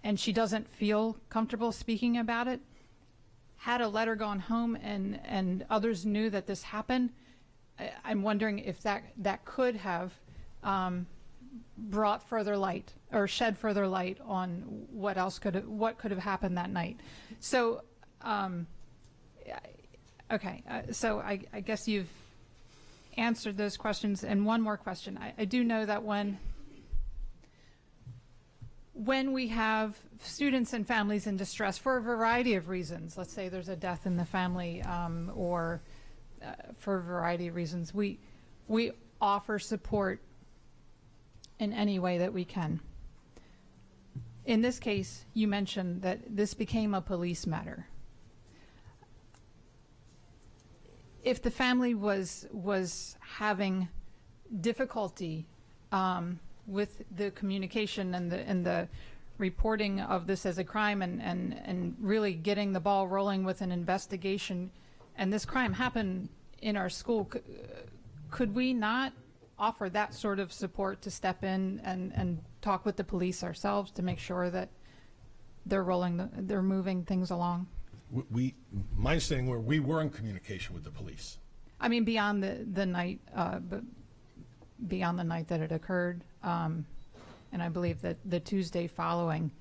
and she doesn't feel comfortable speaking about it. Had a letter gone home and others knew that this happened, I'm wondering if that could have brought further light or shed further light on what could have happened that night. So okay, so I guess you've answered those questions. And one more question. I do know that when we have students and families in distress for a variety of reasons, let's say there's a death in the family or for a variety of reasons, we offer support in any way that we can. In this case, you mentioned that this became a police matter. If the family was having difficulty with the communication and the reporting of this as a crime and really getting the ball rolling with an investigation, and this crime happened in our school, could we not offer that sort of support to step in and talk with the police ourselves to make sure that they're moving things along? My understanding, we were in communication with the police. I mean, beyond the night, but beyond the night that it occurred, and I believe that the Tuesday following.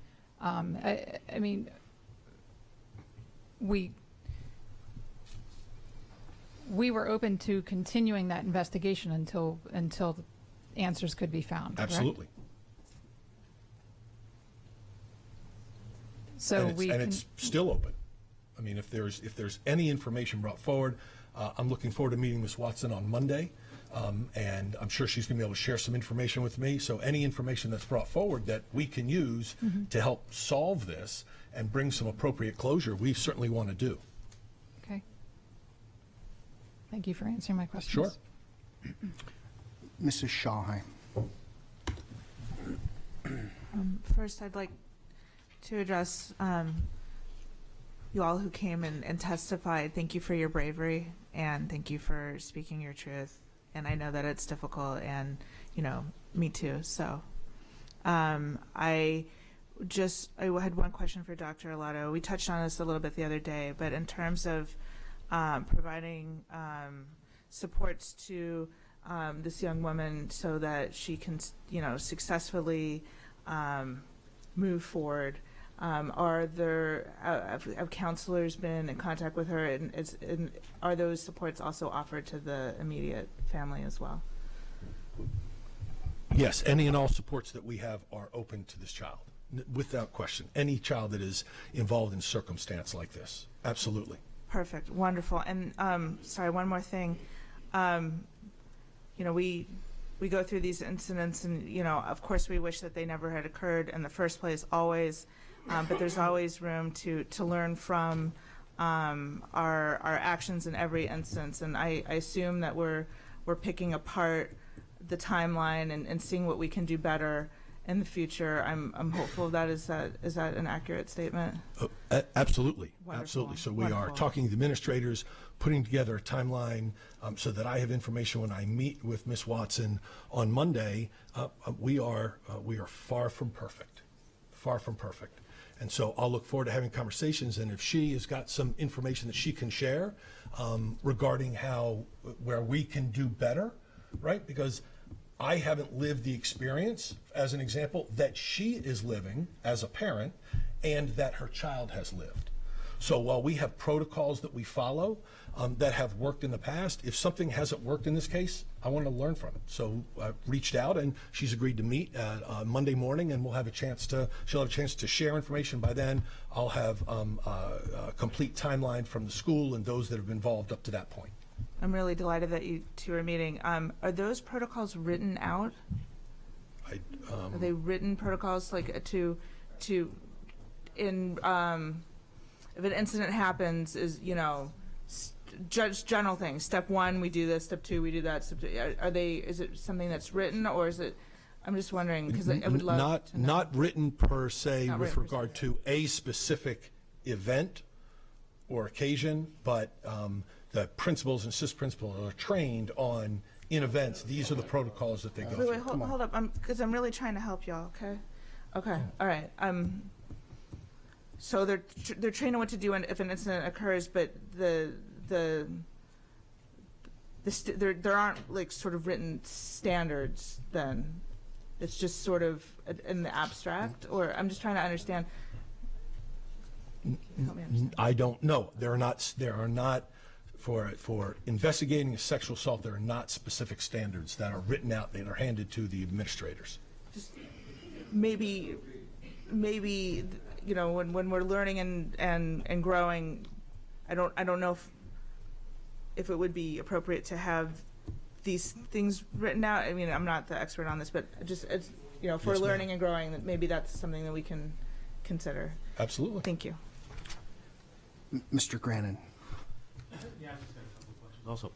I mean, we were open to continuing that investigation until answers could be found. Absolutely. Correct? So it's still open. I mean, if there's any information brought forward, I'm looking forward to meeting Ms. Watson on Monday, and I'm sure she's going to be able to share some information with me. So any information that's brought forward that we can use to help solve this and bring some appropriate closure, we certainly want to do. Okay. Thank you for answering my questions. Sure. Mrs. Shawheim. First, I'd like to address you all who came and testified. Thank you for your bravery, and thank you for speaking your truth. And I know that it's difficult, and me too. So I had one question for Dr. Arlotto. We touched on this a little bit the other day, but in terms of providing supports to this young woman so that she can successfully move forward, have counselors been in contact with her, and are those supports also offered to the immediate family as well? Yes, any and all supports that we have are open to this child, without question. Any child that is involved in circumstance like this, absolutely. Perfect, wonderful. And sorry, one more thing. We go through these incidents, and of course we wish that they never had occurred in the first place, always. But there's always room to learn from our actions in every instance, and I assume that we're picking apart the timeline and seeing what we can do better in the future. I'm hopeful that is that an accurate statement? Absolutely, Wonderful. absolutely. So we are Wonderful. talking to the administrators, putting together a timeline so that I have information when I meet with Ms. Watson on Monday. We are far from perfect, far from perfect. And so I'll look forward to having conversations, and if she has got some information that she can share regarding where we can do better, right? Because I haven't lived the experience, as an example, that she is living as a parent and that her child has lived. So while we have protocols that we follow that have worked in the past, if something hasn't worked in this case, I want to learn from it. So I reached out, and she's agreed to meet Monday morning, and she'll have a chance to share information. By then, I'll have a complete timeline from the school and those that have been involved up to that point. I'm really delighted that you two are meeting. Are those protocols written out? Are they written protocols, like if an incident happens, is general things? Step 1, we do this. Step 2, we do that. Step 2, is it something that's written, or is it? I'm just wondering, because I would love to know. Not written per se with regard to a specific event or occasion, but the principals and assistant principals are trained on, in events, these are the protocols that they go through. Wait, hold up, because I'm really trying to help y'all, okay, all right. So they're trained on what to do if an incident occurs, but there aren't like sort of written standards then. It's just sort of in the abstract, or I'm just trying to understand. Help me understand. I don't know. There are not for investigating a sexual assault, there are not specific standards that are written out that are handed to the administrators. Just maybe when we're learning and growing, I don't know if it would be appropriate to have these things written out. I mean, I'm not the expert on this, but just if we're learning and growing, that maybe that's something that we can consider. Absolutely. Thank you. Mr. Grannon. Yeah, I've just got a couple of questions. Also,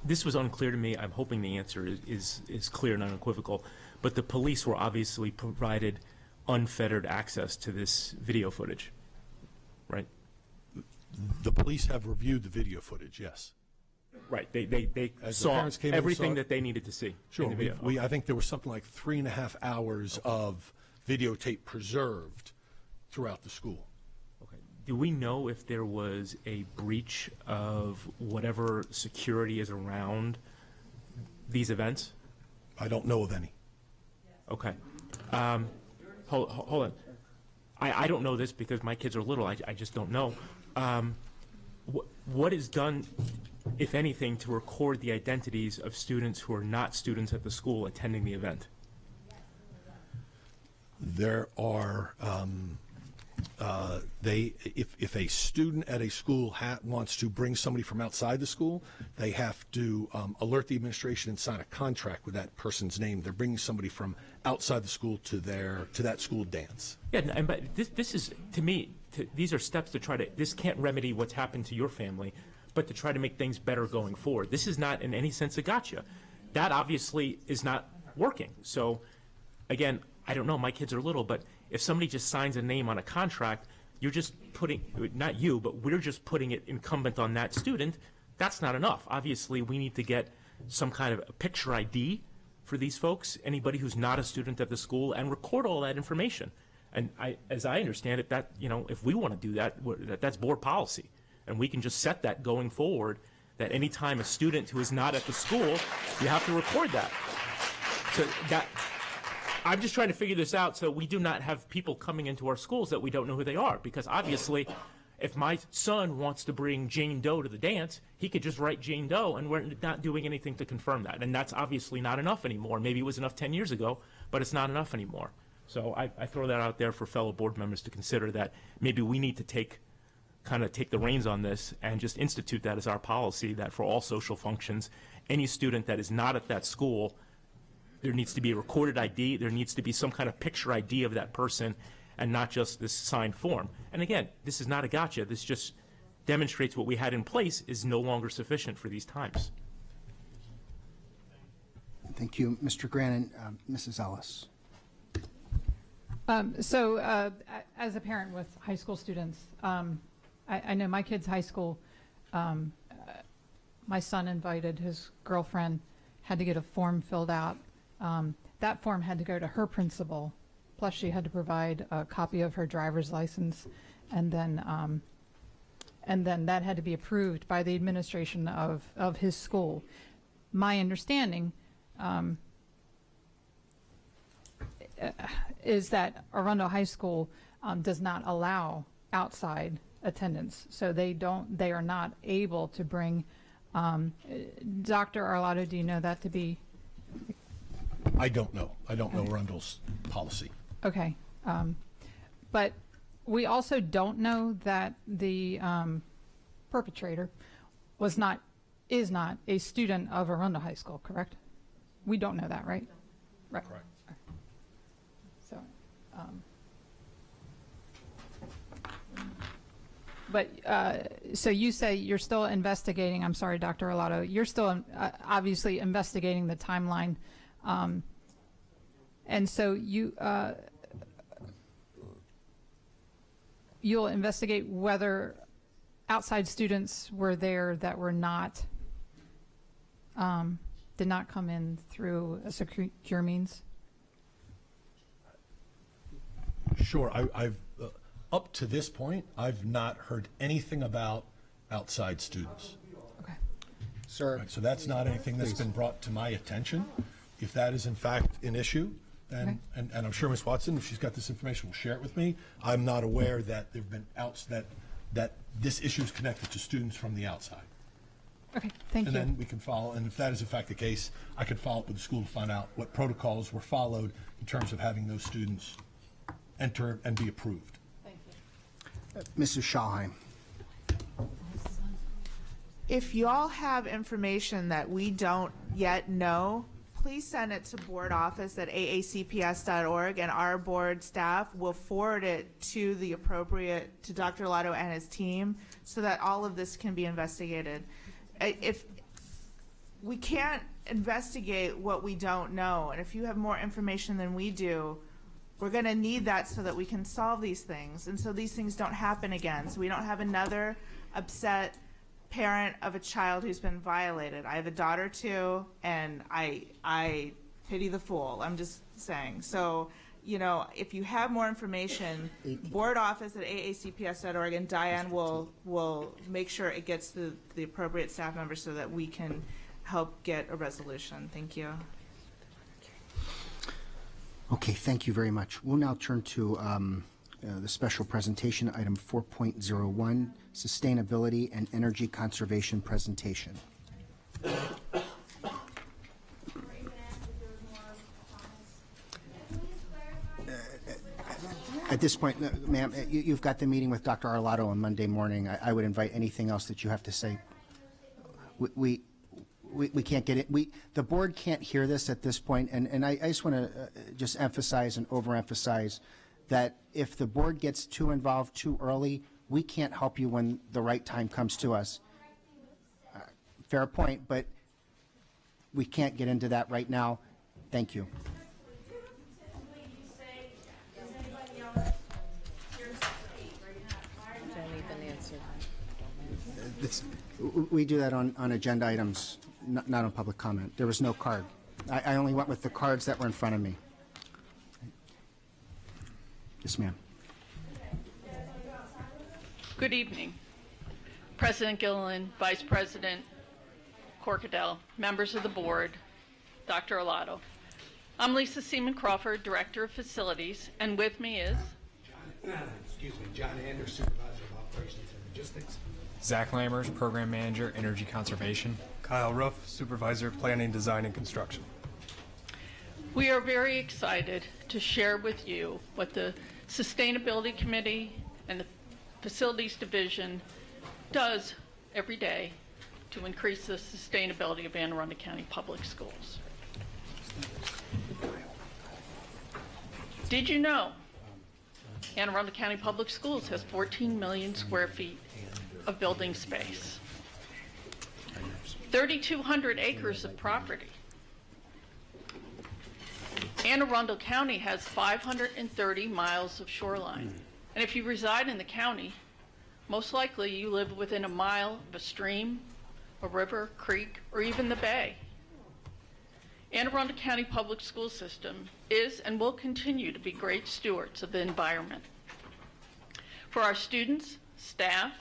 this was unclear to me. I'm hoping the answer is clear and unequivocal. But the police were obviously provided unfettered access to this video footage, right? The police have reviewed the video footage, yes. Right. They saw everything that they needed to see. Sure. In the video. I think there was something like 3.5 hours of videotape preserved throughout the school. Okay. Do we know if there was a breach of whatever security is around these events? I don't know of any. Okay. Hold on. I don't know this because my kids are little. I just don't know. What is done, if anything, to record the identities of students who are not students at the school attending the event? There are, if a student at a school wants to bring somebody from outside the school, they have to alert the administration and sign a contract with that person's name. They're bringing somebody from outside the school to that school dance. Yeah, but this is, to me, these are steps to try to, this can't remedy what's happened to your family, but to try to make things better going forward. This is not in any sense a gotcha. That obviously is not working. So, again, I don't know, my kids are little, but if somebody just signs a name on a contract, you're just putting, not you, but we're just putting it incumbent on that student. That's not enough. Obviously, we need to get some kind of a picture ID for these folks, anybody who's not a student at the school, and record all that information. And as I understand it, that, if we want to do that, that's board policy. And we can just set that going forward, that any time a student who is not at the school, you have to record that. So that, I'm just trying to figure this out so we do not have people coming into our schools that we don't know who they are. Because obviously, if my son wants to bring Jane Doe to the dance, he could just write Jane Doe, and we're not doing anything to confirm that. And that's obviously not enough anymore. Maybe it was enough 10 years ago, but it's not enough anymore. So I throw that out there for fellow board members to consider, that maybe we need to take the reins on this and just institute that as our policy, that for all social functions, any student that is not at that school, there needs to be a recorded ID, there needs to be some kind of picture ID of that person, and not just this signed form. And again, this is not a gotcha. This just demonstrates what we had in place is no longer sufficient for these times. Thank you, Mr. Grannon. Mrs. Ellis. As a parent with high school students, I know my kid's high school, my son invited his girlfriend, had to get a form filled out. That form had to go to her principal, plus she had to provide a copy of her driver's license, and then that had to be approved by the administration of his school. My understanding is that Arundel High School does not allow outside attendance, so they are not able to bring. Dr. Arlotto, do you know that to be? I don't know. I don't know Arundel's policy. Okay, but we also don't know that the perpetrator is not a student of Arundel High School, correct? We don't know that, right? Right. Correct. So, so you say you're still investigating. I'm sorry, Dr. Arlotto. You're still obviously investigating the timeline, and so you'll investigate whether outside students were there that were not did not come in through a secure means. Sure. I've up to this point, I've not heard anything about outside students. Okay. Sir. Right, so that's not anything that's been brought to my attention. If that is in fact an issue, then, and I'm sure Ms. Watson, if she's got this information, will share it with me. I'm not aware that there have been that this issue is connected to students from the outside. Okay, thank you. And then we can follow, and if that is in fact the case, I could follow up with the school to find out what protocols were followed in terms of having those students enter and be approved. Mrs. Schalheim. If y'all have information that we don't yet know, please send it to boardoffice@aacps.org, and our board staff will forward it to Dr. Arlotto and his team, so that all of this can be investigated. If we can't investigate what we don't know, and if you have more information than we do, we're going to need that so that we can solve these things, and so these things don't happen again, so we don't have another upset parent of a child who's been violated. I have a daughter too, and I pity the fool. I'm just saying. So, if you have more information, boardoffice@aacps.org, and Diane will make sure it gets to the appropriate staff members so that we can help get a resolution. Thank you. Okay, thank you very much. We'll now turn to the special presentation, item 4.01, Sustainability and Energy Conservation Presentation. At this point, ma'am, you've got the meeting with Dr. Arlotto on Monday morning. I would invite anything else that you have to say. We can't get it. The board can't hear this at this point, and I just want to just emphasize and overemphasize that if the board gets too involved too early, we can't help you when the right time comes to us. Fair point, but we can't get into that right now. Thank you. We do that on agenda items, not on public comment. There was no card. I only went with the cards that were in front of me. Yes, ma'am. Good evening. President Gilliland, Vice President Corkadell, members of the board, Dr. Arlotto. I'm Lisa Seaman Crawford, Director of Facilities, and with me is John Anders, Supervisor of Operations and Logistics. Zach Lammers, Program Manager, Energy Conservation. Kyle Ruff, Supervisor, Planning, Design, and Construction. We are very excited to share with you what the Sustainability Committee and the Facilities Division does every day to increase the sustainability of Anne Arundel County Public Schools. Did you know Anne Arundel County Public Schools has 14 million square feet of building space, 3,200 acres of property, Anne Arundel County has 530 miles of shoreline. And if you reside in the county, most likely you live within a mile of a stream, a river, creek, or even the bay. Anne Arundel County Public School System is and will continue to be great stewards of the environment for our students, staff,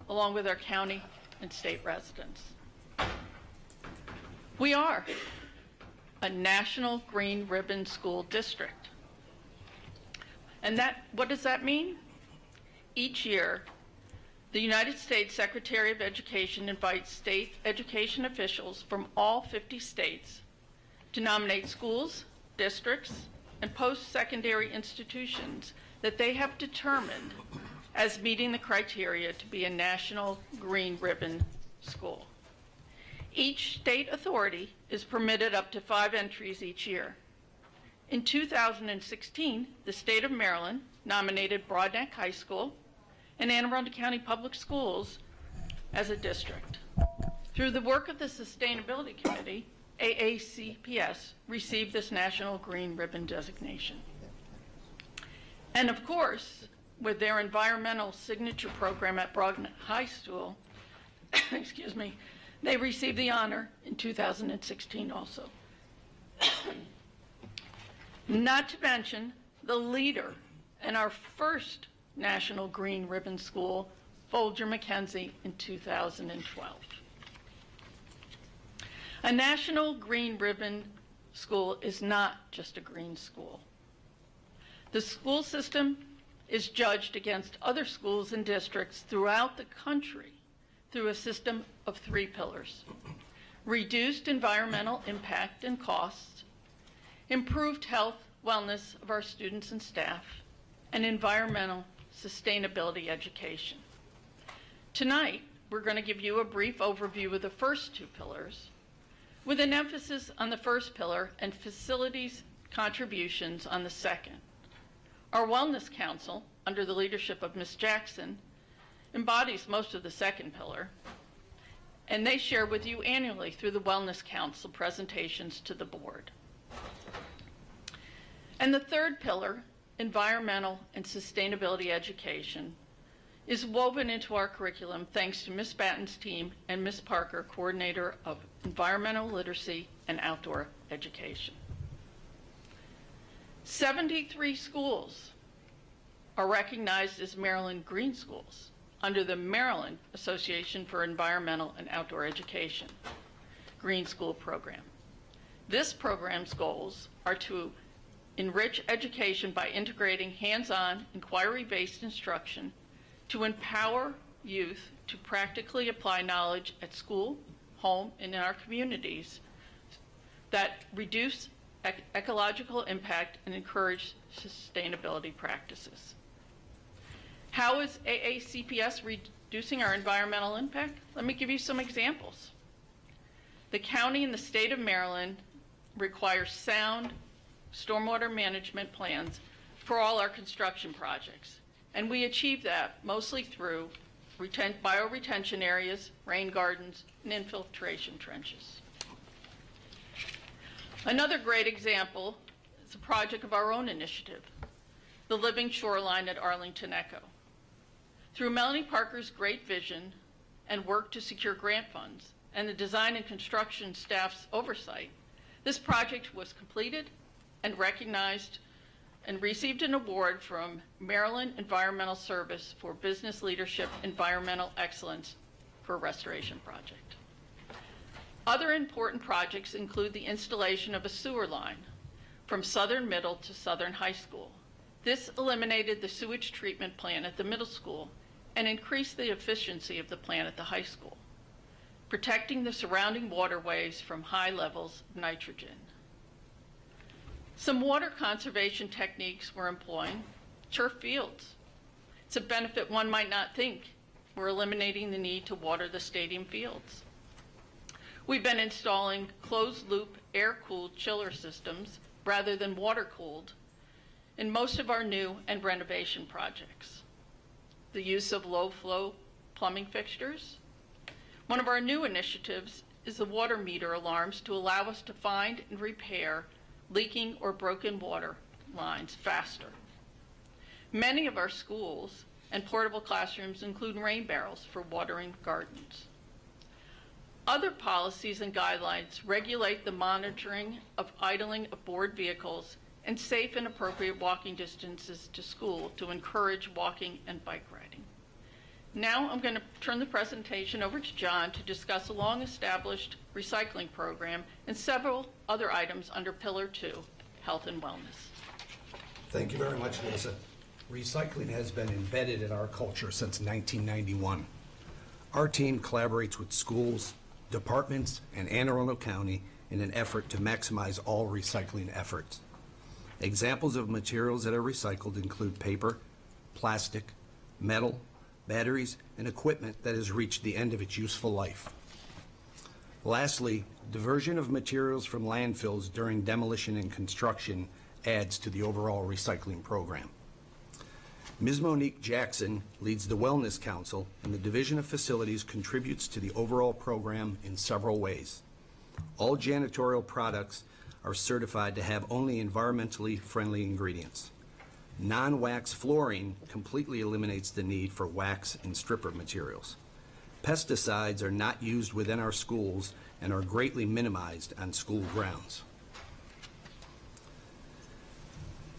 along with our county and state residents. We are a National Green Ribbon School District. And what does that mean? Each year, the United States Secretary of Education invites state education officials from all 50 states to nominate schools, districts, and post-secondary institutions that they have determined as meeting the criteria to be a National Green Ribbon School. Each state authority is permitted up to 5 entries each year. In 2016, the state of Maryland nominated Broadneck High School and Anne Arundel County Public Schools as a district. Through the work of the Sustainability Committee, AACPS received this National Green Ribbon designation. And of course, with their environmental signature program at Broadneck High School, excuse me, they received the honor in 2016 also. Not to mention the leader in our first National Green Ribbon School, Folger Mackenzie, in 2012. A National Green Ribbon School is not just a green school. The school system is judged against other schools and districts throughout the country through a system of 3 pillars: reduced environmental impact and costs, improved health, wellness of our students and staff, and environmental sustainability education. Tonight, we're going to give you a brief overview of the first 2 pillars, with an emphasis on the first pillar and facilities contributions on the second. Our Wellness Council, under the leadership of Ms. Jackson, embodies most of the second pillar, and they share with you annually through the Wellness Council presentations to the board. And the third pillar, environmental and sustainability education, is woven into our curriculum thanks to Ms. Batten's team and Ms. Parker, coordinator of environmental literacy and outdoor education. 73 schools are recognized as Maryland Green Schools under the Maryland Association for Environmental and Outdoor Education Green School Program. This program's goals are to enrich education by integrating hands-on, inquiry-based instruction to empower youth to practically apply knowledge at school, home, and in our communities that reduce ecological impact and encourage sustainability practices. How is AACPS reducing our environmental impact? Let me give you some examples. The county and the state of Maryland require sound stormwater management plans for all our construction projects. And we achieve that mostly through bioretention areas, rain gardens, and infiltration trenches. Another great example is a project of our own initiative, the Living Shoreline at Arlington Echo. Through Melanie Parker's great vision and work to secure grant funds and the design and construction staff's oversight, this project was completed and recognized and received an award from Maryland Environmental Service for Business Leadership Environmental Excellence for a restoration project. Other important projects include the installation of a sewer line from Southern Middle to Southern High School. This eliminated the sewage treatment plant at the middle school and increased the efficiency of the plant at the high school, protecting the surrounding waterways from high levels of nitrogen. Some water conservation techniques we're employing: turf fields. It's a benefit one might not think. We're eliminating the need to water the stadium fields. We've been installing closed-loop air-cooled chiller systems rather than water-cooled in most of our new and renovation projects. The use of low-flow plumbing fixtures. One of our new initiatives is the water meter alarms to allow us to find and repair leaking or broken water lines faster. Many of our schools and portable classrooms include rain barrels for watering gardens. Other policies and guidelines regulate the monitoring of idling aboard vehicles and safe and appropriate walking distances to school to encourage walking and bike riding. Now I'm going to turn the presentation over to John to discuss a long-established recycling program and several other items under Pillar 2, Health and Wellness. Thank you very much, Lisa. Recycling has been embedded in our culture since 1991. Our team collaborates with schools, departments, and Anne Arundel County in an effort to maximize all recycling efforts. Examples of materials that are recycled include paper, plastic, metal, batteries, and equipment that has reached the end of its useful life. Lastly, diversion of materials from landfills during demolition and construction adds to the overall recycling program. Ms. Monique Jackson leads the Wellness Council, and the Division of Facilities contributes to the overall program in several ways. All janitorial products are certified to have only environmentally friendly ingredients. Non-wax flooring completely eliminates the need for wax and stripper materials. Pesticides are not used within our schools and are greatly minimized on school grounds.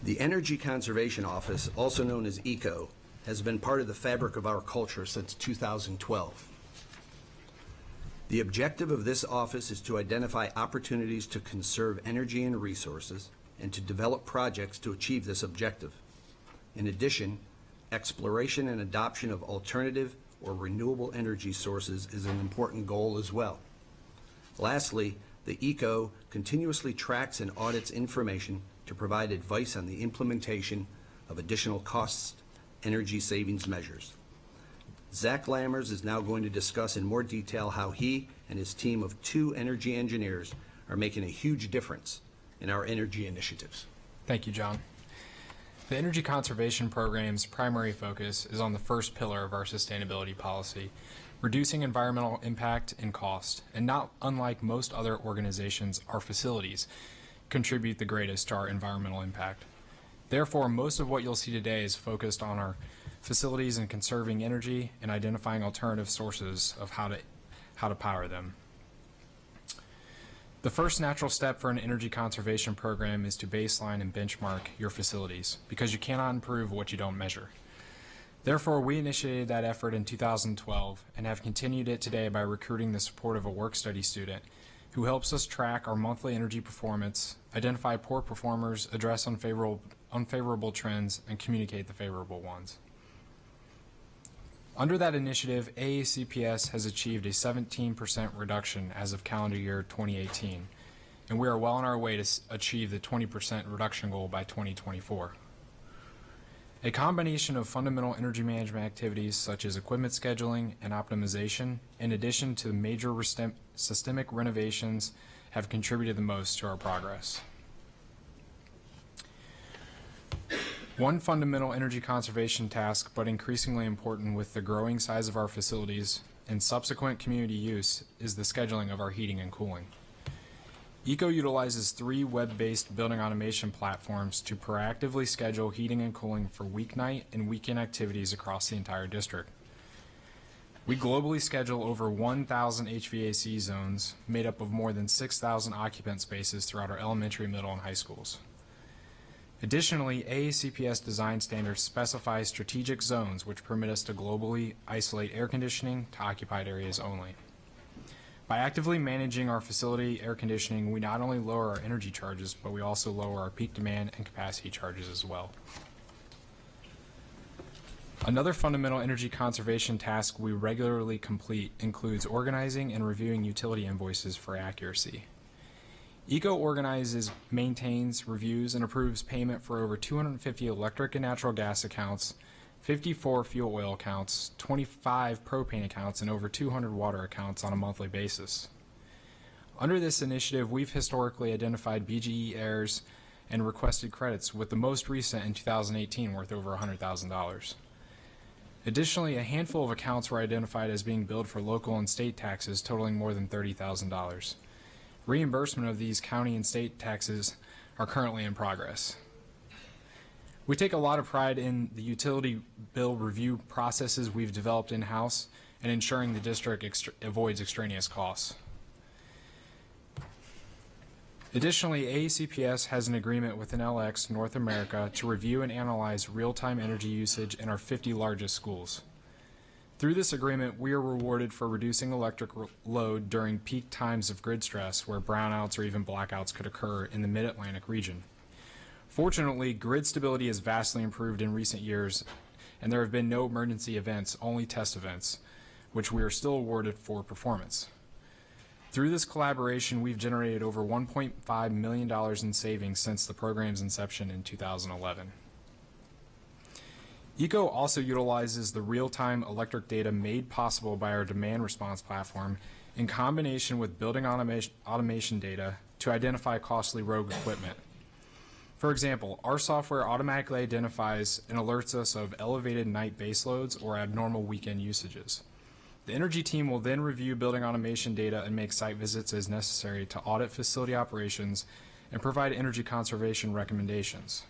The Energy Conservation Office, also known as ECO, has been part of the fabric of our culture since 2012. The objective of this office is to identify opportunities to conserve energy and resources and to develop projects to achieve this objective. In addition, exploration and adoption of alternative or renewable energy sources is an important goal as well. Lastly, the ECO continuously tracks and audits information to provide advice on the implementation of additional cost energy savings measures. Zach Lammers is now going to discuss in more detail how he and his team of 2 energy engineers are making a huge difference in our energy initiatives. Thank you, John. The Energy Conservation Program's primary focus is on the first pillar of our sustainability policy, reducing environmental impact and cost. And not unlike most other organizations, our facilities contribute the greatest to our environmental impact. Therefore, most of what you'll see today is focused on our facilities and conserving energy and identifying alternative sources of how to power them. The first natural step for an energy conservation program is to baseline and benchmark your facilities, because you cannot improve what you don't measure. Therefore, we initiated that effort in 2012 and have continued it today by recruiting the support of a work-study student who helps us track our monthly energy performance, identify poor performers, address unfavorable trends, and communicate the favorable ones. Under that initiative, AACPS has achieved a 17% reduction as of calendar year 2018, and we are well on our way to achieve the 20% reduction goal by 2024. A combination of fundamental energy management activities such as equipment scheduling and optimization, in addition to major systemic renovations, have contributed the most to our progress. One fundamental energy conservation task, but increasingly important with the growing size of our facilities and subsequent community use, is the scheduling of our heating and cooling. ECO utilizes 3 web-based building automation platforms to proactively schedule heating and cooling for weeknight and weekend activities across the entire district. We globally schedule over 1,000 HVAC zones made up of more than 6,000 occupant spaces throughout our elementary, middle, and high schools. Additionally, AACPS design standards specify strategic zones which permit us to globally isolate air conditioning to occupied areas only. By actively managing our facility air conditioning, we not only lower our energy charges, but we also lower our peak demand and capacity charges as well. Another fundamental energy conservation task we regularly complete includes organizing and reviewing utility invoices for accuracy. ECO organizes, maintains, reviews, and approves payment for over 250 electric and natural gas accounts, 54 fuel oil accounts, 25 propane accounts, and over 200 water accounts on a monthly basis. Under this initiative, we've historically identified BGE errors and requested credits, with the most recent in 2018 worth over $100,000. Additionally, a handful of accounts were identified as being billed for local and state taxes totaling more than $30,000. Reimbursement of these county and state taxes are currently in progress. We take a lot of pride in the utility bill review processes we've developed in-house and ensuring the district avoids extraneous costs. Additionally, AECPS has an agreement with NLX North America to review and analyze real-time energy usage in our 50 largest schools. Through this agreement, we are rewarded for reducing electric load during peak times of grid stress where brownouts or even blackouts could occur in the Mid-Atlantic region. Fortunately, grid stability has vastly improved in recent years, and there have been no emergency events, only test events, which we are still awarded for performance. Through this collaboration, we've generated over $1.5 million in savings since the program's inception in 2011. ECO also utilizes the real-time electric data made possible by our demand response platform in combination with building automation data to identify costly rogue equipment. For example, our software automatically identifies and alerts us of elevated night baseloads or abnormal weekend usages. The energy team will then review building automation data and make site visits as necessary to audit facility operations and provide energy conservation recommendations.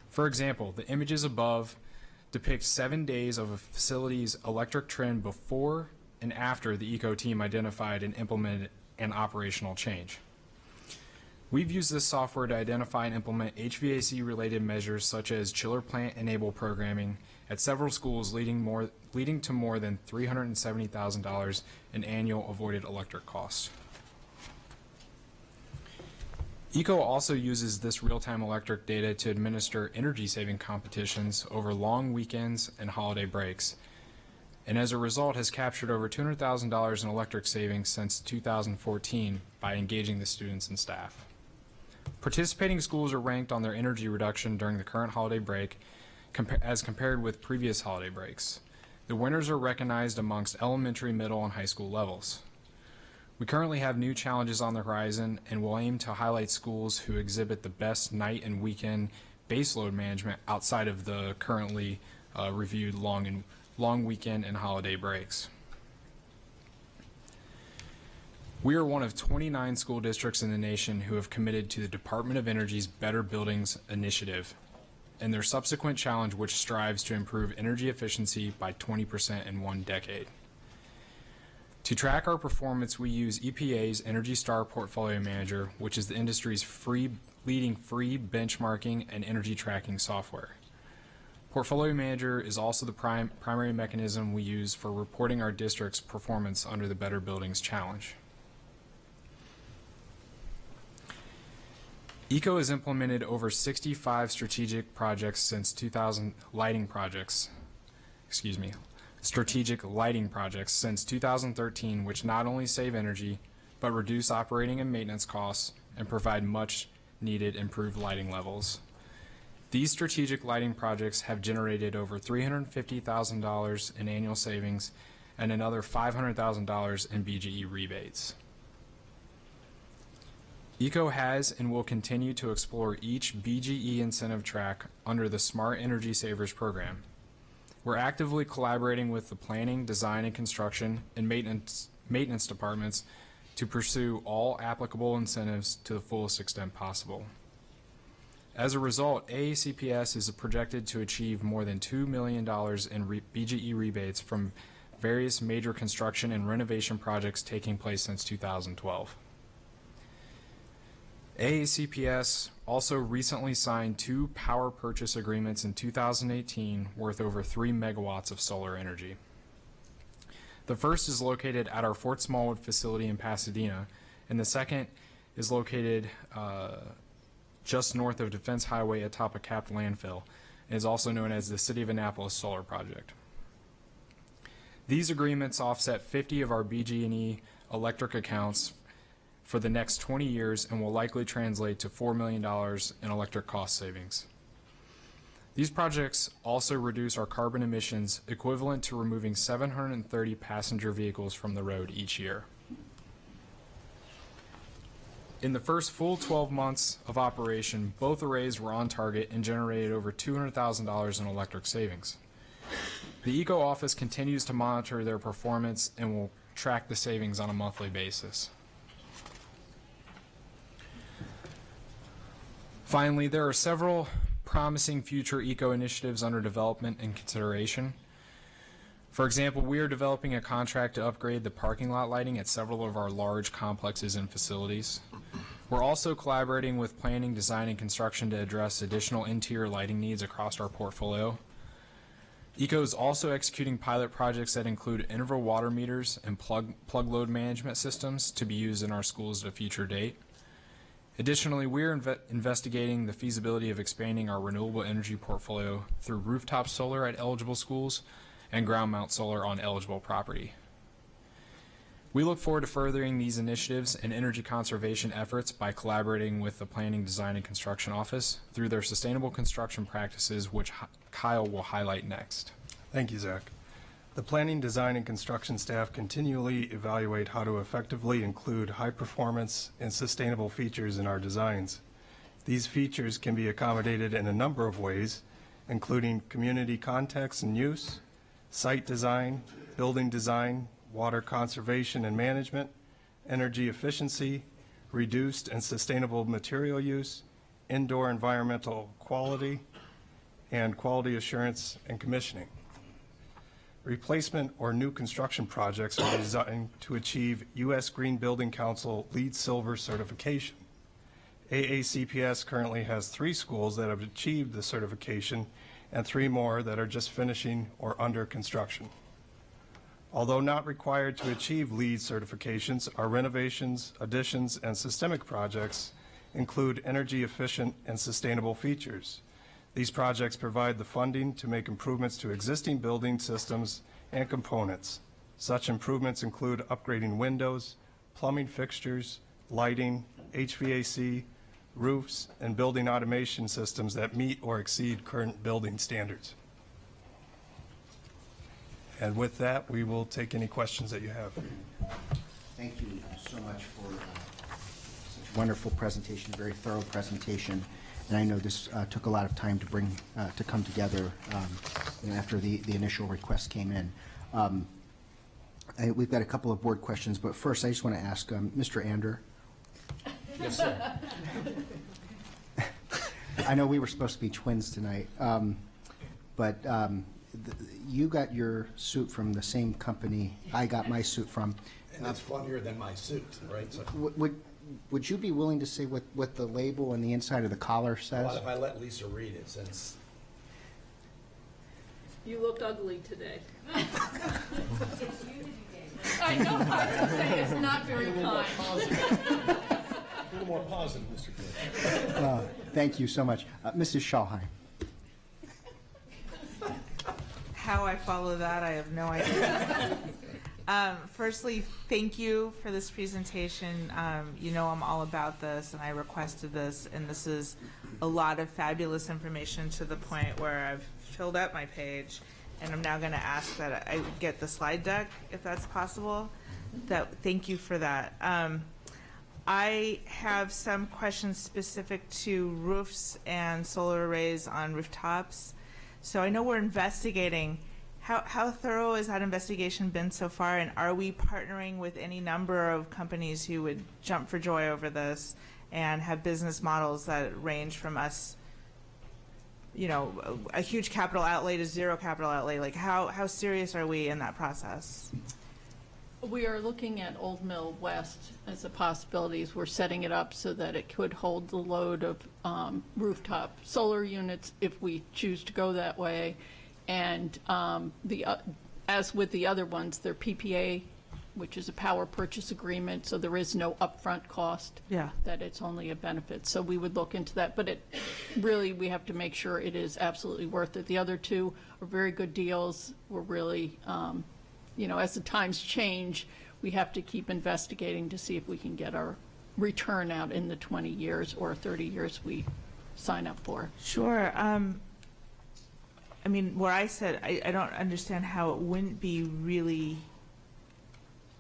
For example, the images above depict 7 days of a facility's electric trend before and after the ECO team identified and implemented an operational change. We've used this software to identify and implement HVAC-related measures such as chiller plant enable programming at several schools, leading to more than $370,000 in annual avoided electric costs. ECO also uses this real-time electric data to administer energy-saving competitions over long weekends and holiday breaks, and as a result has captured over $200,000 in electric savings since 2014 by engaging the students and staff. Participating schools are ranked on their energy reduction during the current holiday break as compared with previous holiday breaks. The winners are recognized amongst elementary, middle, and high school levels. We currently have new challenges on the horizon and will aim to highlight schools who exhibit the best night and weekend baseload management outside of the currently reviewed long weekend and holiday breaks. We are one of 29 school districts in the nation who have committed to the Department of Energy's Better Buildings initiative and their subsequent challenge, which strives to improve energy efficiency by 20% in 1 decade. To track our performance, we use EPA's Energy Star Portfolio Manager, which is the industry's leading free benchmarking and energy tracking software. Portfolio Manager is also the primary mechanism we use for reporting our district's performance under the Better Buildings Challenge. ECO has implemented over 65 strategic projects since strategic lighting projects since 2013, which not only save energy, but reduce operating and maintenance costs and provide much needed improved lighting levels. These strategic lighting projects have generated over $350,000 in annual savings and another $500,000 in BGE rebates. ECO has and will continue to explore each BGE incentive track under the Smart Energy Savers program. We're actively collaborating with the planning, design, and construction and maintenance departments to pursue all applicable incentives to the fullest extent possible. As a result, AECPS is projected to achieve more than $2 million in BGE rebates from various major construction and renovation projects taking place since 2012. AECPS also recently signed 2 power purchase agreements in 2018 worth over 3 megawatts of solar energy. The first is located at our Fort Smallwood facility in Pasadena, and the second is located just north of Defense Highway atop a capped landfill, and is also known as the City of Annapolis Solar Project. These agreements offset 50 of our BG&E electric accounts for the next 20 years and will likely translate to $4 million in electric cost savings. These projects also reduce our carbon emissions equivalent to removing 730 passenger vehicles from the road each year. In the first full 12 months of operation, both arrays were on target and generated over $200,000 in electric savings. The ECO office continues to monitor their performance and will track the savings on a monthly basis. Finally, there are several promising future eco initiatives under development and consideration. For example, we are developing a contract to upgrade the parking lot lighting at several of our large complexes and facilities. We're also collaborating with planning, design, and construction to address additional interior lighting needs across our portfolio. ECO is also executing pilot projects that include interval water meters and plug load management systems to be used in our schools at a future date. Additionally, we're investigating the feasibility of expanding our renewable energy portfolio through rooftop solar at eligible schools and ground mount solar on eligible property. We look forward to furthering these initiatives and energy conservation efforts by collaborating with the Planning, Design, and Construction Office through their sustainable construction practices, which Kyle will highlight next. Thank you, Zach. The Planning, Design, and Construction staff continually evaluate how to effectively include high performance and sustainable features in our designs. These features can be accommodated in a number of ways, including community context and use, site design, building design, water conservation and management, energy efficiency, reduced and sustainable material use, indoor environmental quality, and quality assurance and commissioning. Replacement or new construction projects are designed to achieve U.S. Green Building Council LEED Silver certification. AACPS currently has 3 schools that have achieved the certification and 3 more that are just finishing or under construction. Although not required to achieve LEED certifications, our renovations, additions, and systemic projects include energy efficient and sustainable features. These projects provide the funding to make improvements to existing building systems and components. Such improvements include upgrading windows, plumbing fixtures, lighting, HVAC, roofs, and building automation systems that meet or exceed current building standards. And with that, we will take any questions that you have. Thank you so much for such a wonderful presentation, a very thorough presentation. And I know this took a lot of time to come together after the initial request came in. We've got a couple of board questions, but first I just want to ask Mr. Ander. Yes, sir. I know we were supposed to be twins tonight, but you got your suit from the same company I got my suit from. And it's funnier than my suit, right? So, would you be willing to say what the label on the inside of the collar says? well, if I let Lisa read it, since You look ugly today. I know, I was going to say it's not very kind. A little more positive, Mr. Kerwin. Thank you so much. Mrs. Schalheim. How I follow that, I have no idea. Firstly, thank you for this presentation. You know I'm all about this, and I requested this, and this is a lot of fabulous information to the point where I've filled up my page, and I'm now going to ask that I get the slide deck, if that's possible. Thank you for that. I have some questions specific to roofs and solar arrays on rooftops. So I know we're investigating. How thorough has that investigation been so far, and are we partnering with any number of companies who would jump for joy over this and have business models that range from us, you know, a huge capital outlay to zero capital outlay? Like how serious are we in that process? We are looking at Old Mill West as a possibility. We're setting it up so that it could hold the load of rooftop solar units if we choose to go that way. And as with the other ones, they're PPA, which is a power purchase agreement, so there is no upfront cost. Yeah. That it's only a benefit. So we would look into that, but it really, we have to make sure it is absolutely worth it. The other two are very good deals. We're really, you know, as the times change, we have to keep investigating to see if we can get our return out in the 20 years or 30 years we sign up for. Sure. I mean, where I said, I don't understand how it wouldn't be really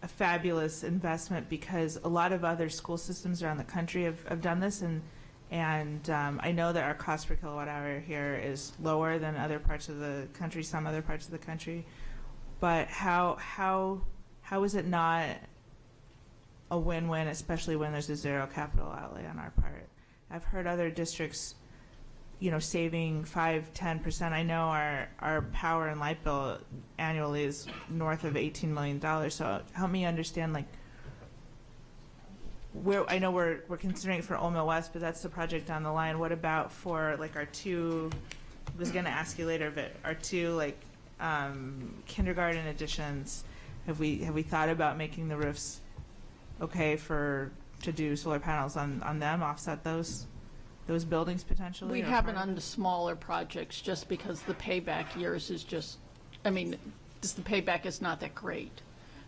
a fabulous investment, because a lot of other school systems around the country have done this, and I know that our cost per kilowatt hour here is lower than other parts of the country, some other parts of the country. But how is it not a win-win, especially when there's a zero capital outlay on our part? I've heard other districts, saving 5-10%. I know our power and light bill annually is north of $18 million. So help me understand, where I know we're considering it for Old Mill West, but that's the project down the line. What about for our two? I was going to ask you later, but our two kindergarten additions. Have we thought about making the roofs okay to do solar panels on them, offset those buildings potentially? We haven't on the smaller projects just because the payback years is just, the payback is not that great.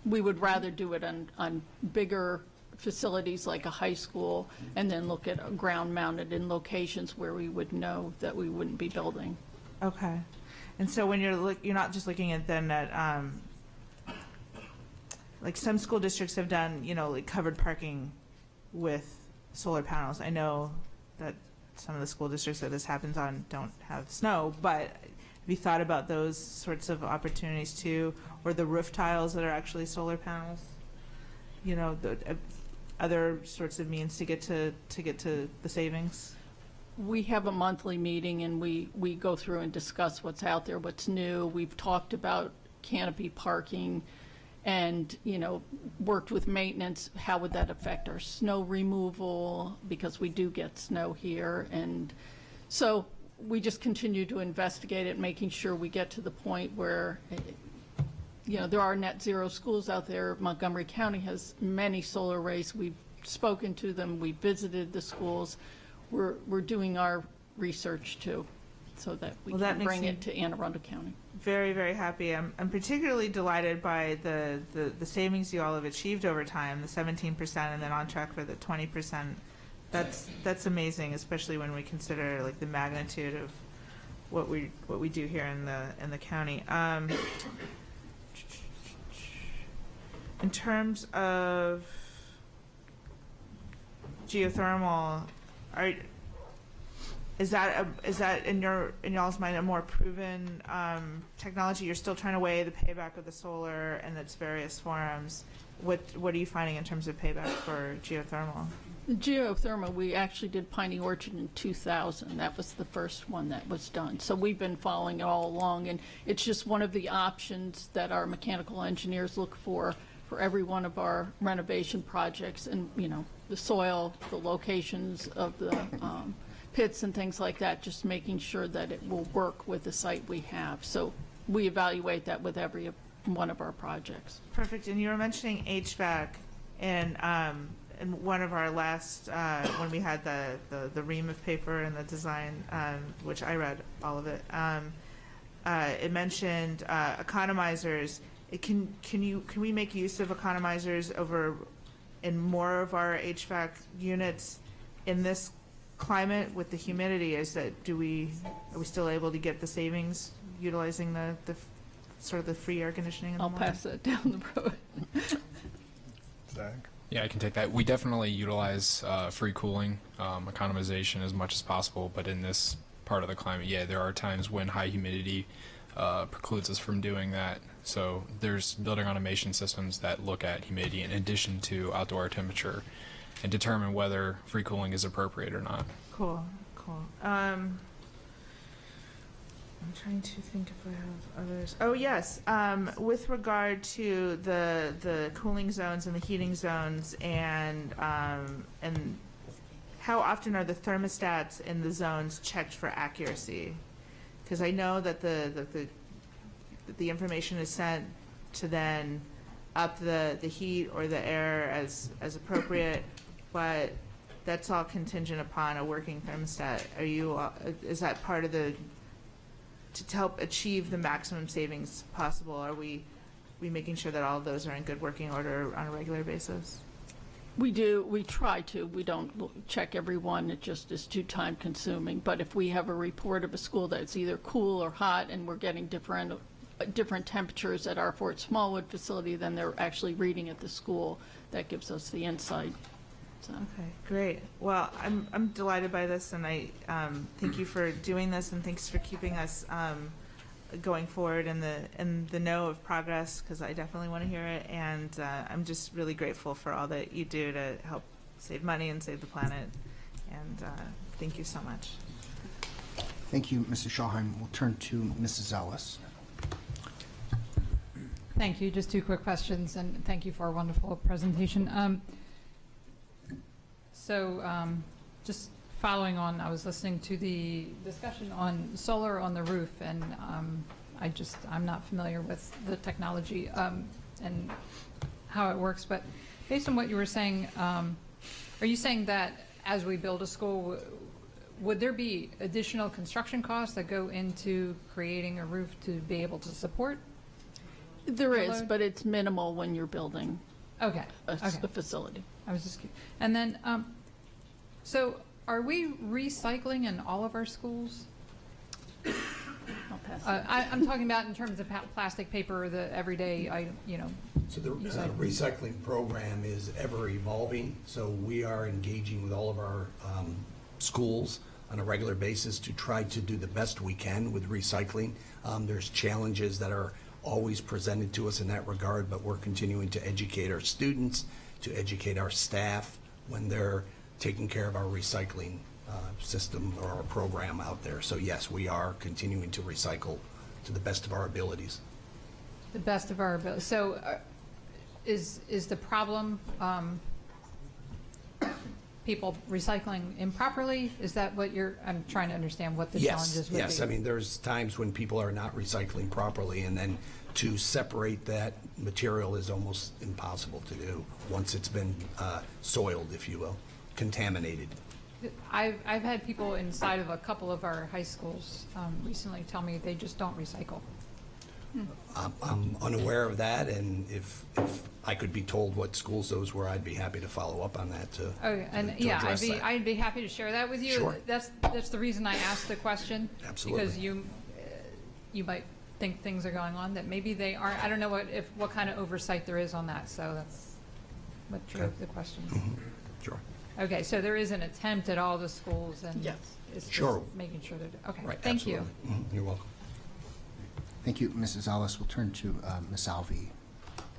We would rather do it on bigger facilities like a high school, and then look at ground mounted in locations where we would know that we wouldn't be building. Okay. And so when you're not just looking at then at some school districts have done, covered parking with solar panels. I know that some of the school districts that this happens on don't have snow, but have you thought about those sorts of opportunities too, or the roof tiles that are actually solar panels? The other sorts of means to get to the savings. We have a monthly meeting, and we go through and discuss what's out there, what's new. We've talked about canopy parking, and worked with maintenance. How would that affect our snow removal, because we do get snow here? And so we just continue to investigate it, making sure we get to the point where there are net zero schools out there. Montgomery County has many solar arrays. We've spoken to them. We visited the schools. We're doing our research too, so that we can bring it to Anne Arundel County. Very, very happy. I'm particularly delighted by the savings you all have achieved over time, the 17%, and then on track for the 20%. That's amazing, especially when we consider the magnitude of what we do here in the county. In terms of geothermal, is that in y'all's mind a more proven technology? You're still trying to weigh the payback of the solar and its various forms. What are you finding in terms of payback for geothermal? Geothermal, we actually did Piney Orchard in 2000. That was the first one that was done. So we've been following it all along, and it's just one of the options that our mechanical engineers look for every one of our renovation projects. And the soil, the locations of the pits and things like that, just making sure that it will work with the site we have. So we evaluate that with every one of our projects. Perfect. And you were mentioning HVAC, and in one of our last, when we had the ream of paper and the design, which I read all of it, it mentioned economizers. Can we make use of economizers over in more of our HVAC units in this climate with the humidity? Are we still able to get the savings utilizing the sort of the free air conditioning in the I'll morning? pass it down the road. Zach? Yeah, I can take that. We definitely utilize free cooling, economization as much as possible, but in this part of the climate, there are times when high humidity precludes us from doing that. So there's building automation systems that look at humidity in addition to outdoor temperature and determine whether free cooling is appropriate or not. Cool. I'm trying to think if I have others. Oh, yes. With regard to the cooling zones and the heating zones, and how often are the thermostats in the zones checked for accuracy? Because I know that the information is sent to then up the heat or the air as appropriate, but that's all contingent upon a working thermostat. Is that part of to help achieve the maximum savings possible? Are we making sure that all of those are in good working order on a regular basis? We do. We try to. We don't check every one. It just is too time consuming. But if we have a report of a school that's either cool or hot and we're getting different temperatures at our Fort Smallwood facility than they're actually reading at the school, that gives us the insight. So. Okay, great. Well, I'm delighted by this, and I thank you for doing this, and thanks for keeping us going forward in the know of progress, because I definitely want to hear it, and I'm just really grateful for all that you do to help save money and save the planet, and thank you so much. Thank you, Mrs. Schallheim. We'll turn to Mrs. Ellis. Thank you. Just 2 quick questions, and thank you for a wonderful presentation. Just following on, I was listening to the discussion on solar on the roof, and I'm not familiar with the technology and how it works, but based on what you were saying, are you saying that as we build a school, would there be additional construction costs that go into creating a roof to be able to support? There is, but it's minimal when you're building a facility. I was just curious. And then, so are we recycling in all of our schools? I'll pass I'm talking about in terms of plastic paper, the everyday item, So the recycling program is ever evolving, so we are engaging with all of our schools on a regular basis to try to do the best we can with recycling. There's challenges that are always presented to us in that regard, but we're continuing to educate our students, to educate our staff when they're taking care of our recycling system or our program out there. So yes, we are continuing to recycle to the best of our abilities. The best of our ability. So is the problem people recycling improperly? Is that what I'm trying to understand what the challenges would be? Yes, I mean, there's times when people are not recycling properly, and then to separate that material is almost impossible to do once it's been soiled, if you will, contaminated. I've had people inside of a couple of our high schools recently tell me they just don't recycle. I'm unaware of that, and if I could be told what schools those were, I'd be happy to follow up on that to address that. I'd be happy to share that with you. Sure. That's the reason I asked the question. Absolutely. Because you might think things are going on that maybe they aren't. I don't know what kind of oversight there is on that. So that's what drove the question. Mm-hmm. Sure. Okay, so there is an attempt at all the schools, and it's sure. just making sure they're okay. Right. Thank Absolutely. you. Mm-hmm. You're welcome. Thank you, Mrs. Ellis. We'll turn to Ms. Alvey.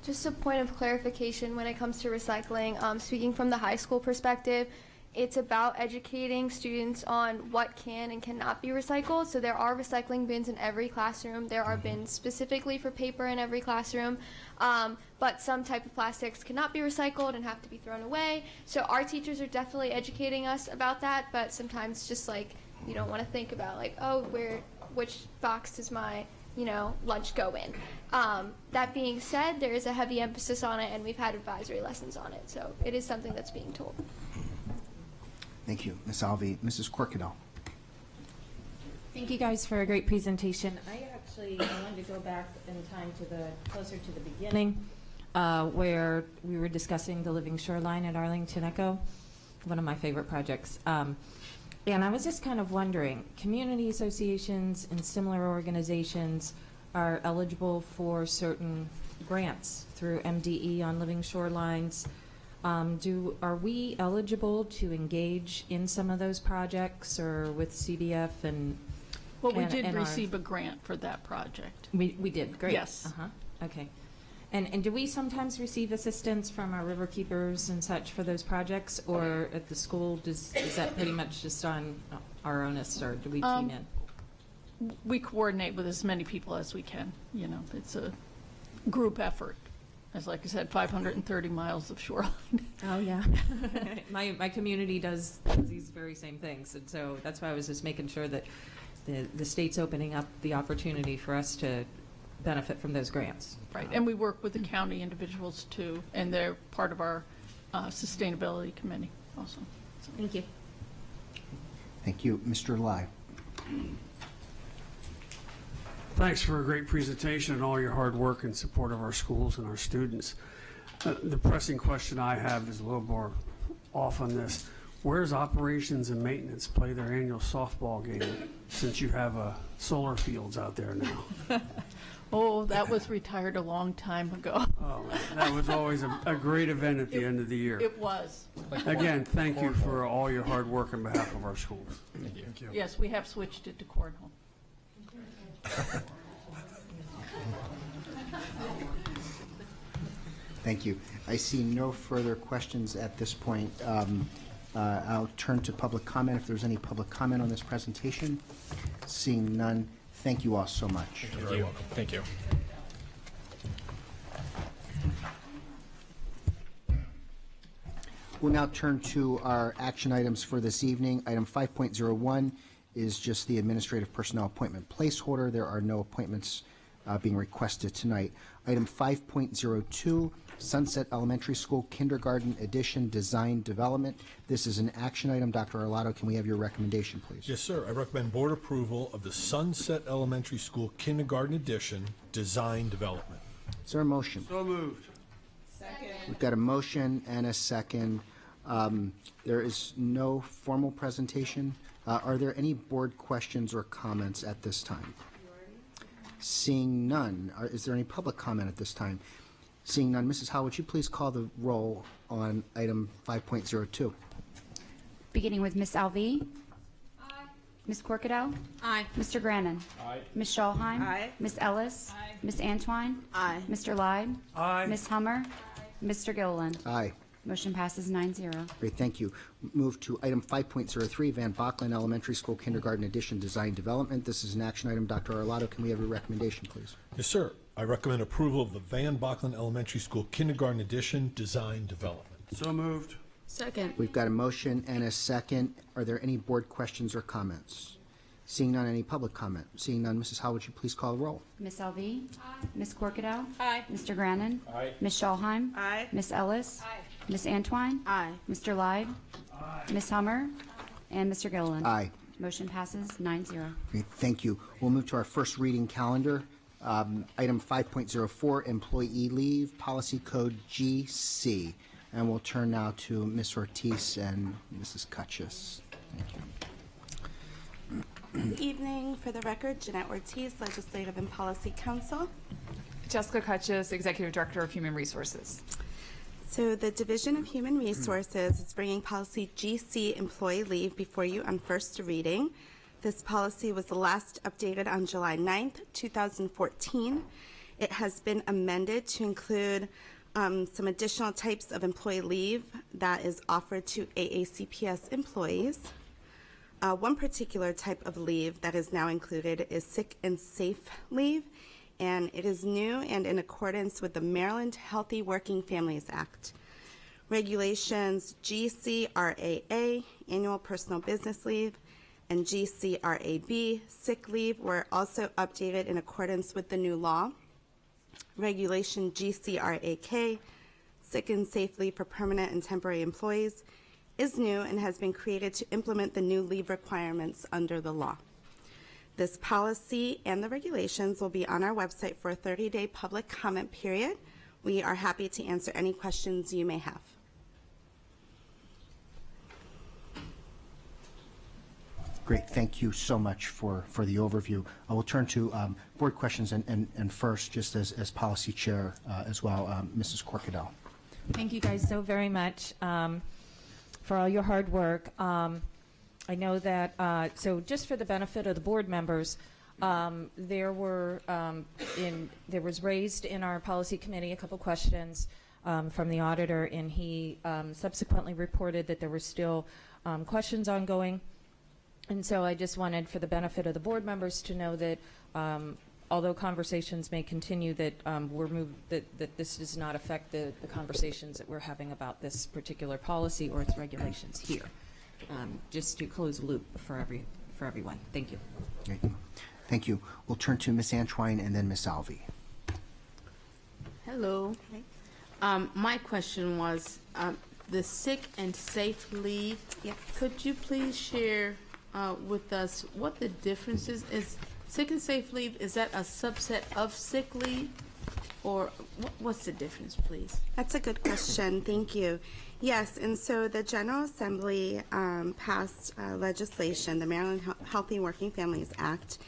Just a point of clarification when it comes to recycling, speaking from the high school perspective, it's about educating students on what can and cannot be recycled. So there are recycling bins in every classroom. There are bins specifically for paper in every classroom. But some type of plastics cannot be recycled and have to be thrown away. So our teachers are definitely educating us about that, but sometimes just like you don't want to think about like, oh, which box does my lunch go in. That being said, there is a heavy emphasis on it, and we've had advisory lessons on it. So it is something that's being told. Thank you, Ms. Alvey. Mrs. Corkadell. Thank you guys for a great presentation. I wanted to go back in time closer to the beginning, where we were discussing the living shoreline at Arlington Echo, one of my favorite projects. And I was just kind of wondering, community associations and similar organizations are eligible for certain grants through MDE on living shorelines. Are we eligible to engage in some of those projects or with CBF and? Well, we did receive a grant for that project. We did, great. Yes. Okay. And do we sometimes receive assistance from our river keepers and such for those projects, or at the school, is that pretty much just on our onus, or do we team in? We coordinate with as many people as we can. It's a group effort. As like I said, 530 miles of shoreline. Oh, yeah. My community does these very same things, and so that's why I was just making sure that the state's opening up the opportunity for us to benefit from those grants. Right, and we work with the county individuals too, and they're part of our sustainability committee also. So. Thank you. Thank you. Mr. Lai. Thanks for a great presentation and all your hard work in support of our schools and our students. The pressing question I have is a little more off on this. Where's operations and maintenance play their annual softball game, since you have solar fields out there now? Oh, that was retired a long time ago. Oh, that was always a great event at the end of the year. It was. Again, thank you for all your hard work on behalf of our schools. Thank you. Yes, we have switched it to cornhole. Thank you. I see no further questions at this point. I'll turn to public comment if there's any public comment on this presentation. Seeing none, thank you all so much. You're very welcome. Thank you. We'll now turn to our action items for this evening. Item 5.01 is just the administrative personnel appointment placeholder. There are no appointments being requested tonight. Item 5.02, Sunset Elementary School Kindergarten Addition Design Development. This is an action item. Dr. Arlotto, can we have your recommendation, please? Yes, sir. I recommend board approval of the Sunset Elementary School Kindergarten Addition Design Development. Is there a motion? So moved. We've got a motion and a second. There is no formal presentation. Are there any board questions or comments at this time? Seeing none, is there any public comment at this time? Seeing none, Mrs. Howell, would you please call the roll on item 5.02? Beginning with Miss Alvey. Aye. Ms. Corkadell. Aye. Mr. Grannon. Aye. Ms. Schallheim. Aye. Ms. Ellis. Aye. Ms. Antwine. Aye. Mr. Lyde. Aye. Ms. Hummer. Mr. Gilliland. Aye. Motion passes 9-0. Great, thank you. Move to item 5.03, Van Brocklin Elementary School Kindergarten Addition Design Development. This is an action item. Dr. Arlotto, can we have your recommendation, please? Yes, sir. I recommend approval of the Van Brocklin Elementary School Kindergarten Addition Design Development. So moved. Second. We've got a motion and a second. Are there any board questions or comments? Seeing none, any public comment? Seeing none, Mrs. Howell, would you please call the roll? Miss Alvey. Aye. Ms. Corkadell. Aye. Mr. Grannon. Aye. Ms. Schallheim. Aye. Miss Ellis. Aye. Ms. Antwine. Aye. Mr. Lyde. Aye. Ms. Hummer. And Mr. Gilliland. Aye. Motion passes 9-0. Great, thank you. We'll move to our first reading calendar. Item 5.04, Employee Leave, Policy Code GC. And we'll turn now to Ms. Ortiz and Mrs. Cutchess. Thank you. Good evening. For the record, Jeanette Ortiz, Legislative and Policy Counsel. Jessica Cutchess, Executive Director of Human Resources. So the Division of Human Resources is bringing policy GC, Employee Leave, before you on first reading. This policy was last updated on July 9th, 2014. It has been amended to include some additional types of employee leave that is offered to AACPS employees. One particular type of leave that is now included is sick and safe leave, and it is new and in accordance with the Maryland Healthy Working Families Act. Regulations GCRAA, Annual Personal Business Leave, and GCRAB, sick leave, were also updated in accordance with the new law. Regulation GCRAK, sick and safe leave for permanent and temporary employees, is new and has been created to implement the new leave requirements under the law. This policy and the regulations will be on our website for a 30-day public comment period. We are happy to answer any questions you may have. Great, thank you so much for the overview. I will turn to board questions and first, just as policy chair as well, Mrs. Corkadell. Thank you guys so very much for all your hard work. I know that, so just for the benefit of the board members, there was raised in our policy committee a couple questions from the auditor, and he subsequently reported that there were still questions ongoing. And so I just wanted, for the benefit of the board members, to know that although conversations may continue, that that this does not affect the conversations that we're having about this particular policy or its regulations here. Just to close the loop for everyone. Thank you. Thank you. We'll turn to Ms. Antwine and then Ms. Alvey. Hello. My question was the sick and safe leave. Yes. Could you please share with us what the difference is? Sick and safe leave, is that a subset of sick leave? Or what's the difference, please? That's a good question. Thank you. Yes, and so the General Assembly passed legislation, the Maryland Healthy Working Families Act,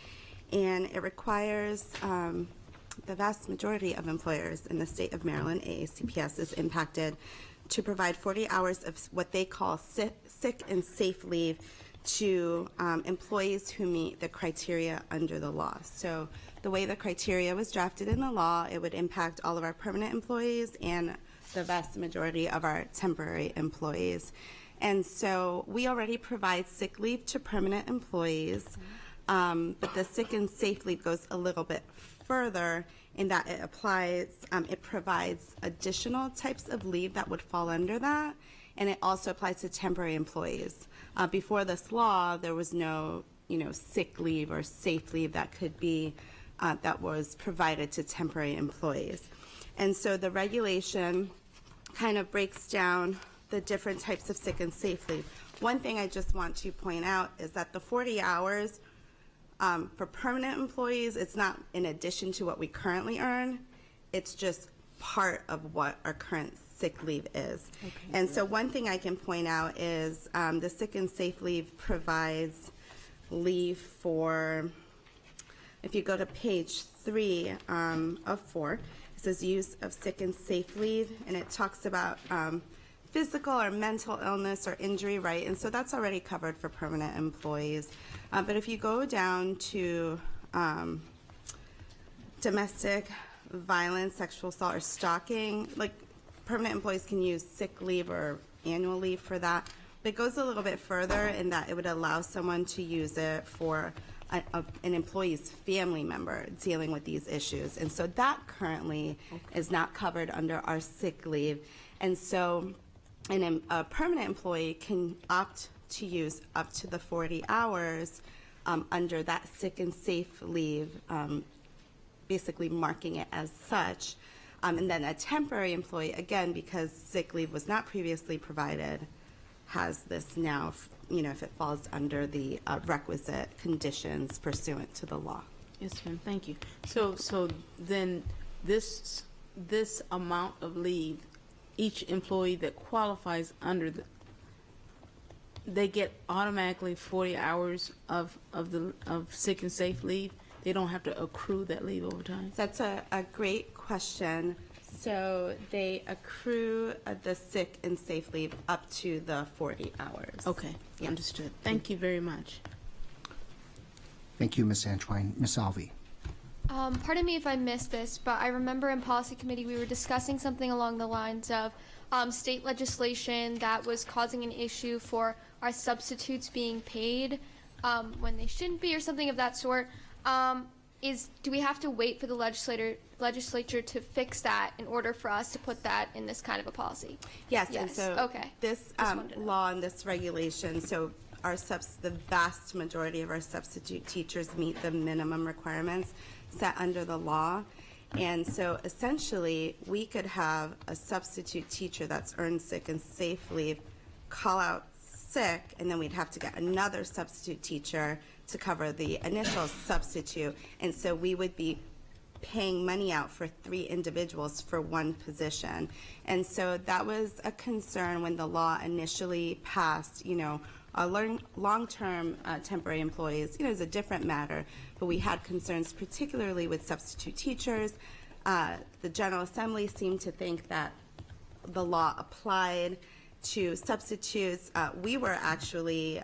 and it requires the vast majority of employers in the state of Maryland, AACPS, is impacted to provide 40 hours of what they call sick and safe leave to employees who meet the criteria under the law. So the way the criteria was drafted in the law, it would impact all of our permanent employees and the vast majority of our temporary employees. And so we already provide sick leave to permanent employees, but the sick and safe leave goes a little bit further in that it provides additional types of leave that would fall under that, and it also applies to temporary employees. Before this law, there was no, sick leave or safe leave that could be, that was provided to temporary employees. And so the regulation kind of breaks down the different types of sick and safe leave. One thing I just want to point out is that the 40 hours for permanent employees, it's not in addition to what we currently earn. It's just part of what our current sick leave is. Okay. And so one thing I can point out is the sick and safe leave provides leave for, if you go to page 3 of 4, it says use of sick and safe leave, and it talks about physical or mental illness or injury, right? And so that's already covered for permanent employees. But if you go down to domestic violence, sexual assault, or stalking, like permanent employees can use sick leave or annual leave for that. But it goes a little bit further in that it would allow someone to use it for an employee's family member dealing with these issues. And so that currently is not covered under our sick leave. And so a permanent employee can opt to use up to the 40 hours under that sick and safe leave, basically marking it as such. And then a temporary employee, again, because sick leave was not previously provided, has this now, if it falls under the requisite conditions pursuant to the law. Yes, ma'am. Thank you. So then this amount of leave, each employee that qualifies under they get automatically 40 hours of sick and safe leave. They don't have to accrue that leave over time. That's a great question. So they accrue the sick and safe leave up to the 40 hours. Okay, yes. Understood. Thank you very much. Thank you, Ms. Antwine. Ms. Alvey. Pardon me if I missed this, but I remember in policy committee we were discussing something along the lines of state legislation that was causing an issue for our substitutes being paid when they shouldn't be, or something of that sort. Do we have to wait for the legislature to fix that in order for us to put that in this kind of a policy? Yes. And so this law and this regulation, so the vast majority of our substitute teachers meet the minimum requirements set under the law. And so essentially we could have a substitute teacher that's earned sick and safe leave call out sick, and then we'd have to get another substitute teacher to cover the initial substitute. And so we would be paying money out for 3 individuals for 1 position. And so that was a concern when the law initially passed. Long-term temporary employees, is a different matter, but we had concerns particularly with substitute teachers. The General Assembly seemed to think that the law applied to substitutes. We were actually,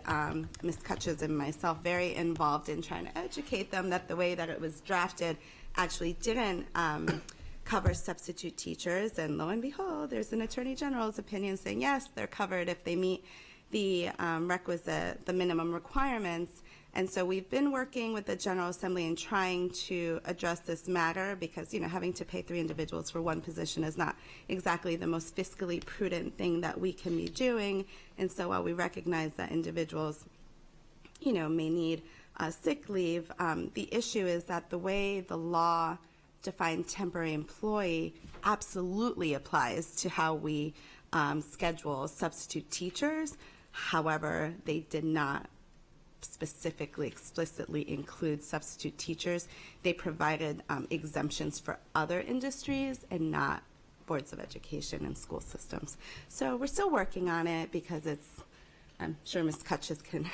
Ms. Kutches and myself, very involved in trying to educate them that the way that it was drafted actually didn't cover substitute teachers. And lo and behold, there's an Attorney General's opinion saying, yes, they're covered if they meet the the minimum requirements. And so we've been working with the General Assembly and trying to address this matter because, having to pay 3 individuals for 1 position is not exactly the most fiscally prudent thing that we can be doing. And so while we recognize that individuals, may need sick leave, the issue is that the way the law defined temporary employee absolutely applies to how we schedule substitute teachers. However, they did not specifically, explicitly include substitute teachers. They provided exemptions for other industries and not boards of education and school systems. So we're still working on it because I'm sure Ms. Kutches can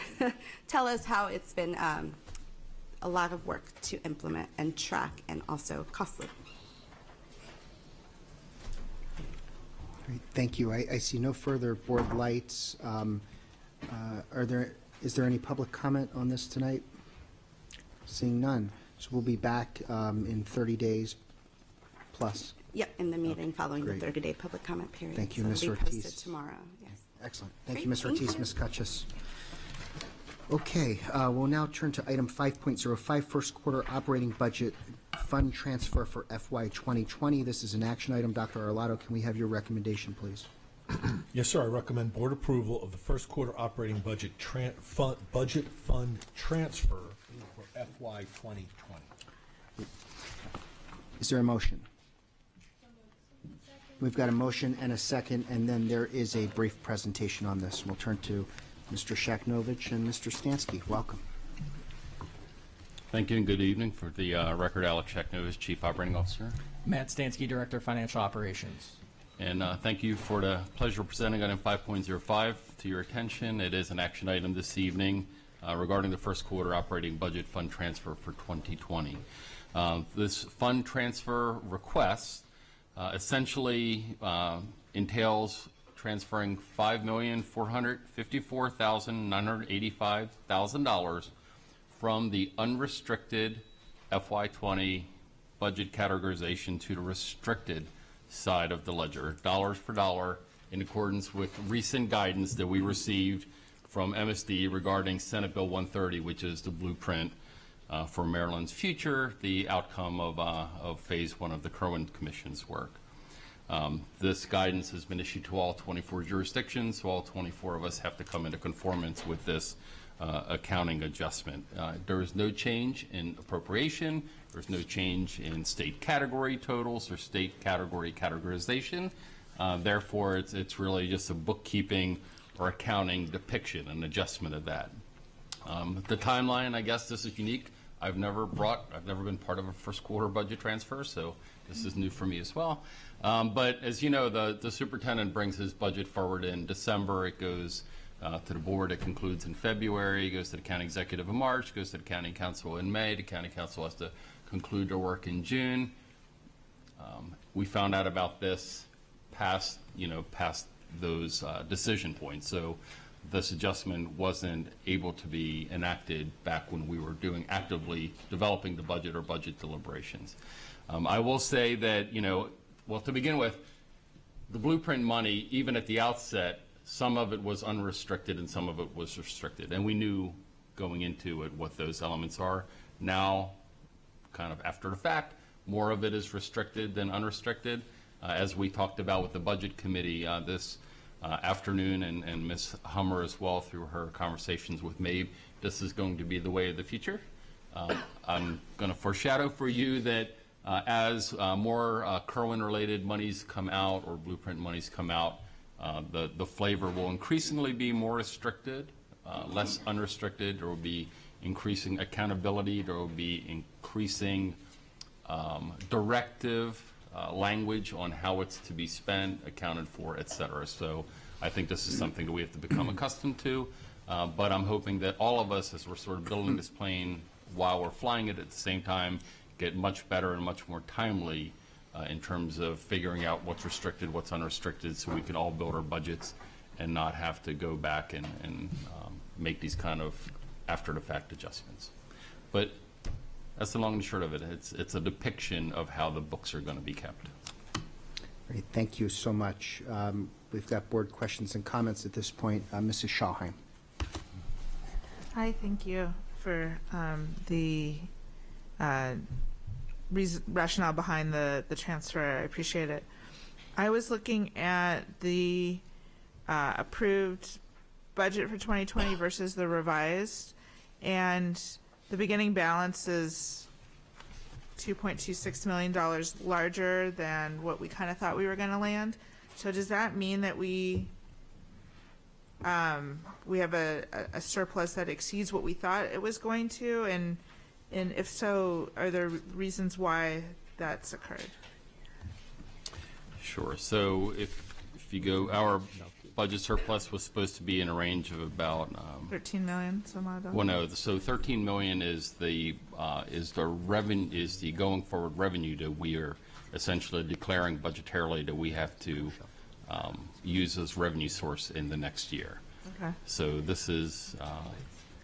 tell us how it's been a lot of work to implement and track and also costly. Great, thank you. I see no further board lights. Is there any public comment on this tonight? Seeing none. So we'll be back in 30 days plus. Yep, in the meeting following the 30-day public comment period. Thank you, so Ms. it'll be Ortiz. posted tomorrow. Yes. Excellent. Thank Great, you, Ms. thank Ortiz, you. Ms. Cutchess. Okay, we'll now turn to item 5.05, first quarter operating budget fund transfer for FY 2020. This is an action item. Dr. Arlotto, can we have your recommendation, please? Yes, sir. I recommend board approval of the first quarter operating budget fund transfer for FY 2020. Is there a motion? We've got a motion and a second, and then there is a brief presentation on this. We'll turn to Mr. Shaknovich and Mr. Stansky. Welcome. Thank you and good evening. For the record, Alex Shaknovich, Chief Operating Officer. Matt Stansky, Director of Financial Operations. And thank you for the pleasure of presenting item 5.05 to your attention. It is an action item this evening regarding the first quarter operating budget fund transfer for 2020. This fund transfer request essentially entails transferring $5,454,985,000 from the unrestricted FY20 budget categorization to the restricted side of the ledger, dollars for dollar, in accordance with recent guidance that we received from MSD regarding Senate Bill 130, which is the blueprint for Maryland's future, the outcome of Phase 1 of the Kerwin Commission's work. This guidance has been issued to all 24 jurisdictions, so all 24 of us have to come into conformance with this accounting adjustment. There is no change in appropriation. There's no change in state category totals or state category categorization. Therefore, it's really just a bookkeeping or accounting depiction, an adjustment of that. The timeline, I guess this is unique. I've never been part of a first quarter budget transfer, so this is new for me as well. But as you know, the superintendent brings his budget forward in December. It goes to the board. It concludes in February. It goes to the county executive in March. Goes to the county council in May. The county council has to conclude their work in June. We found out about this past those decision points. So this adjustment wasn't able to be enacted back when we were actively developing the budget or budget deliberations. I will say that, well, to begin with, the blueprint money, even at the outset, some of it was unrestricted and some of it was restricted. And we knew going into it what those elements are. Now, kind of after the fact, more of it is restricted than unrestricted. As we talked about with the Budget Committee this afternoon, and Ms. Hummer as well through her conversations with Mabe, this is going to be the way of the future. I'm going to foreshadow for you that as more Kerwin-related monies come out or blueprint monies come out, the flavor will increasingly be more restricted, less unrestricted. There will be increasing accountability. There will be increasing directive language on how it's to be spent, accounted for, et cetera. So I think this is something that we have to become accustomed to. But I'm hoping that all of us, as we're sort of building this plane while we're flying it at the same time, get much better and much more timely in terms of figuring out what's restricted, what's unrestricted, so we can all build our budgets and not have to go back and make these kind of after-the-fact adjustments. But that's the long and short of it. It's a depiction of how the books are going to be kept. Great. Thank you so much. We've got board questions and comments at this point. Mrs. Schallheim. Hi, thank you for the rationale behind the transfer. I appreciate it. I was looking at the approved budget for 2020 versus the revised, and the beginning balance is $2.26 million larger than what we kind of thought we were going to land. So does that mean that we have a surplus that exceeds what we thought it was going to? And if so, are there reasons why that's occurred? Sure. So if you go, our budget surplus was supposed to be in a range of about 13 million, some odd. Well, no. So 13 million is the revenue, is the going forward revenue that we are essentially declaring budgetarily that we have to use as revenue source in the next year. Okay. So this is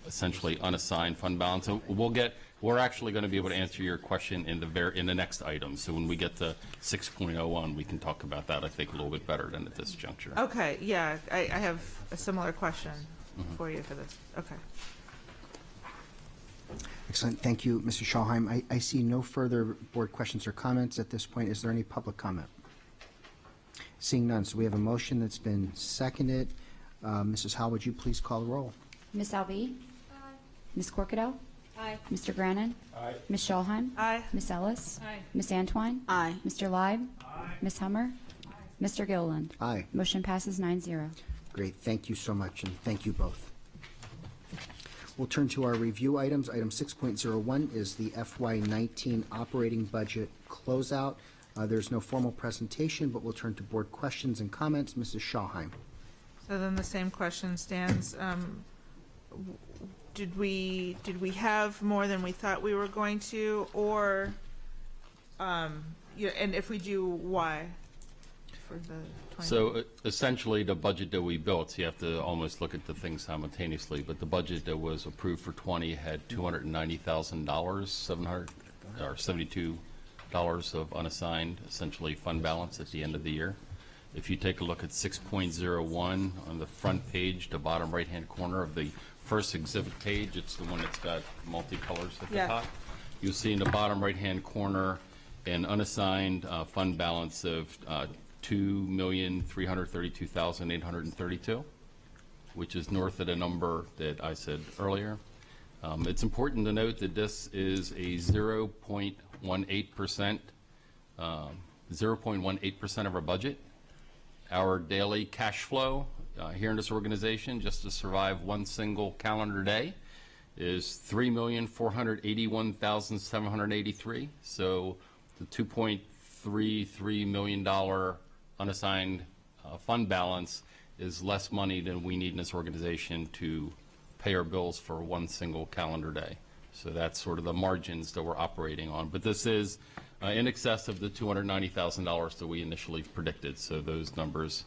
essentially unassigned fund balance. So we're actually going to be able to answer your question in the next item. So when we get to 6.01, we can talk about that, I think, a little bit better than at this juncture. Okay, yeah, I have a similar question for you for this. Okay. Excellent. Thank you, Mr. Schalheim. I see no further board questions or comments at this point. Is there any public comment? Seeing none. So we have a motion that's been seconded. Mrs. Howell, would you please call the roll? Ms. Alvey? Aye. Ms. Corkadell? Aye. Mr. Grannon? Aye. Ms. Schalheim? Aye. Ms. Ellis? Aye. Ms. Antwine? Aye. Mr. Leib? Ms. Hummer? Mr. Gilliland? Aye. Motion passes 9-0. Great. Thank you so much, and thank you both. We'll turn to our review items. Item 6.01 is the FY19 operating budget closeout. There's no formal presentation, but we'll turn to board questions and comments. Mrs. Schalheim. So then the same question stands. Did we have more than we thought we were going to, or and if we do, why? For the 20. So essentially, the budget that we built, so you have to almost look at the things simultaneously, but the budget that was approved for 20 had $290,000, $72 of unassigned, essentially fund balance at the end of the year. If you take a look at 6.01 on the front page, the bottom right-hand corner of the first exhibit page, it's the one that's got multicolors at the top. You'll see in the bottom right-hand corner an unassigned fund balance of $2,332,832, which is north of the number that I said earlier. It's important to note that this is a 0.18% of our budget. Our daily cash flow here in this organization, just to survive one single calendar day, is $3,481,783. So the $2.33 million unassigned fund balance is less money than we need in this organization to pay our bills for one single calendar day. So that's sort of the margins that we're operating on. But this is in excess of the $290,000 that we initially predicted. So those numbers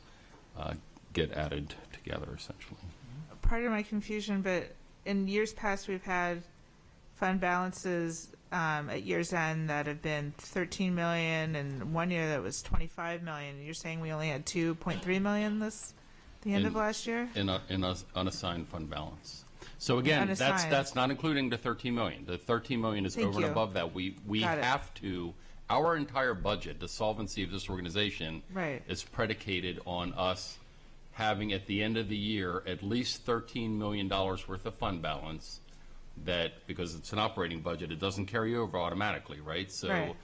get added together, essentially. Part of my confusion, but in years past, we've had fund balances at year's end that have been $13 million, and one year that was $25 million. You're saying we only had $2.3 million the end of last year? In unassigned fund balance. So again, that's not including the $13 million. The $13 million is over and above that. We have to, our entire budget, the solvency of this organization is predicated on us having at the end of the year at least $13 million worth of fund balance. That, because it's an operating budget, it doesn't carry over automatically, right? So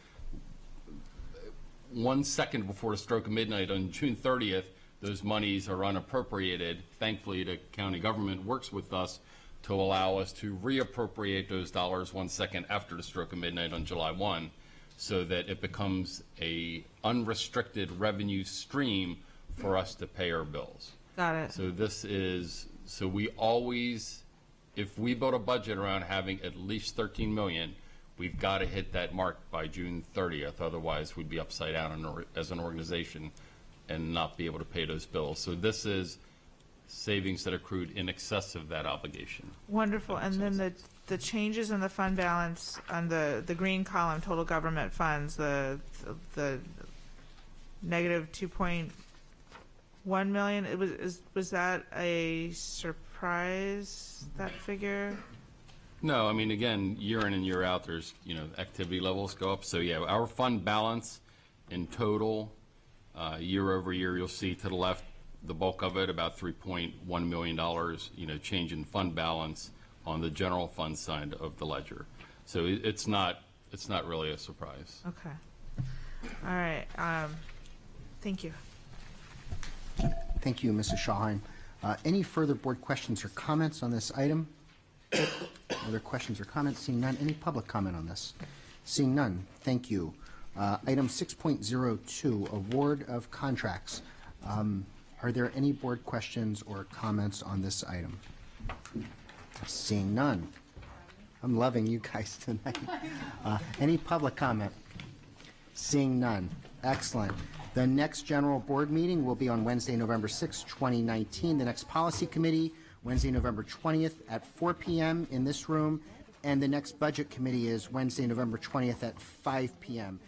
1 second before the stroke of midnight on June 30th, those monies are unappropriated. Thankfully, the county government works with us to allow us to reappropriate those dollars 1 second after the stroke of midnight on July 1, so that it becomes a unrestricted revenue stream for us to pay our bills. Got it. So so we always, if we build a budget around having at least $13 million, we've got to hit that mark by June 30th. Otherwise, we'd be upside down as an organization and not be able to pay those bills. So this is savings that accrued in excess of that obligation. Wonderful. And then the changes in the fund balance on the green column, total government funds, the negative 2.1 million. Was that a surprise, that figure? No, I mean, again, year in and year out, there's, activity levels go up. So yeah, our fund balance in total, year over year, you'll see to the left, the bulk of it, about $3.1 million, change in fund balance on the general fund side of the ledger. So it's not really a surprise. Okay. All right. Thank you. Thank you, Mrs. Schalheim. Any further board questions or comments on this item? Other questions or comments? Seeing none. Any public comment on this? Seeing none. Thank you. Item 6.02, award of contracts. Are there any board questions or comments on this item? Seeing none. I'm loving you guys tonight. Any public comment? Seeing none. Excellent. The next general board meeting will be on Wednesday, November 6, 2019. The next policy committee Wednesday, November 20th at 4 p.m. in this room, and the next Budget Committee is Wednesday, November 20th at 5 p.m.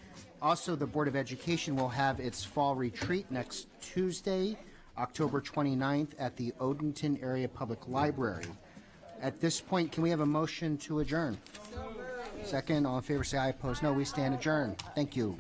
Also, the Board of Education will have its fall retreat next Tuesday, October 29th at the Odenton Area Public Library. At this point, can we have a motion to adjourn? Second, all in favor say aye, opposed no. We stand adjourned. Thank you.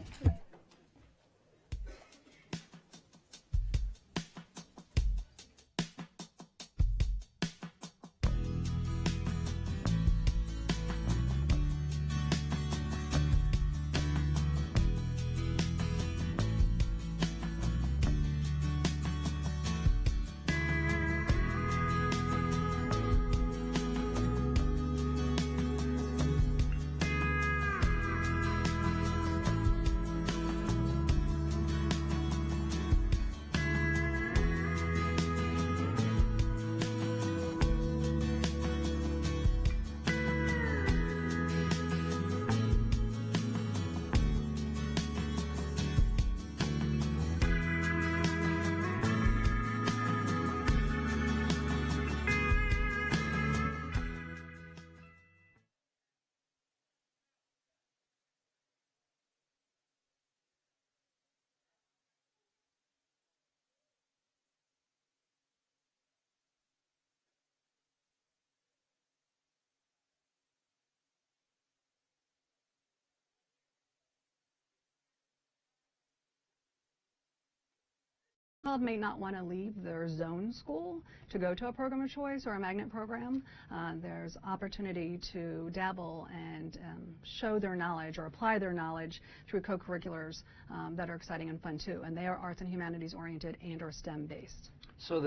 Child may not want to leave their zone school to go to a program of choice or a magnet program. There's opportunity to dabble and show their knowledge or apply their knowledge through co-curriculars that are exciting and fun too, and they are arts and humanities oriented and or STEM based. So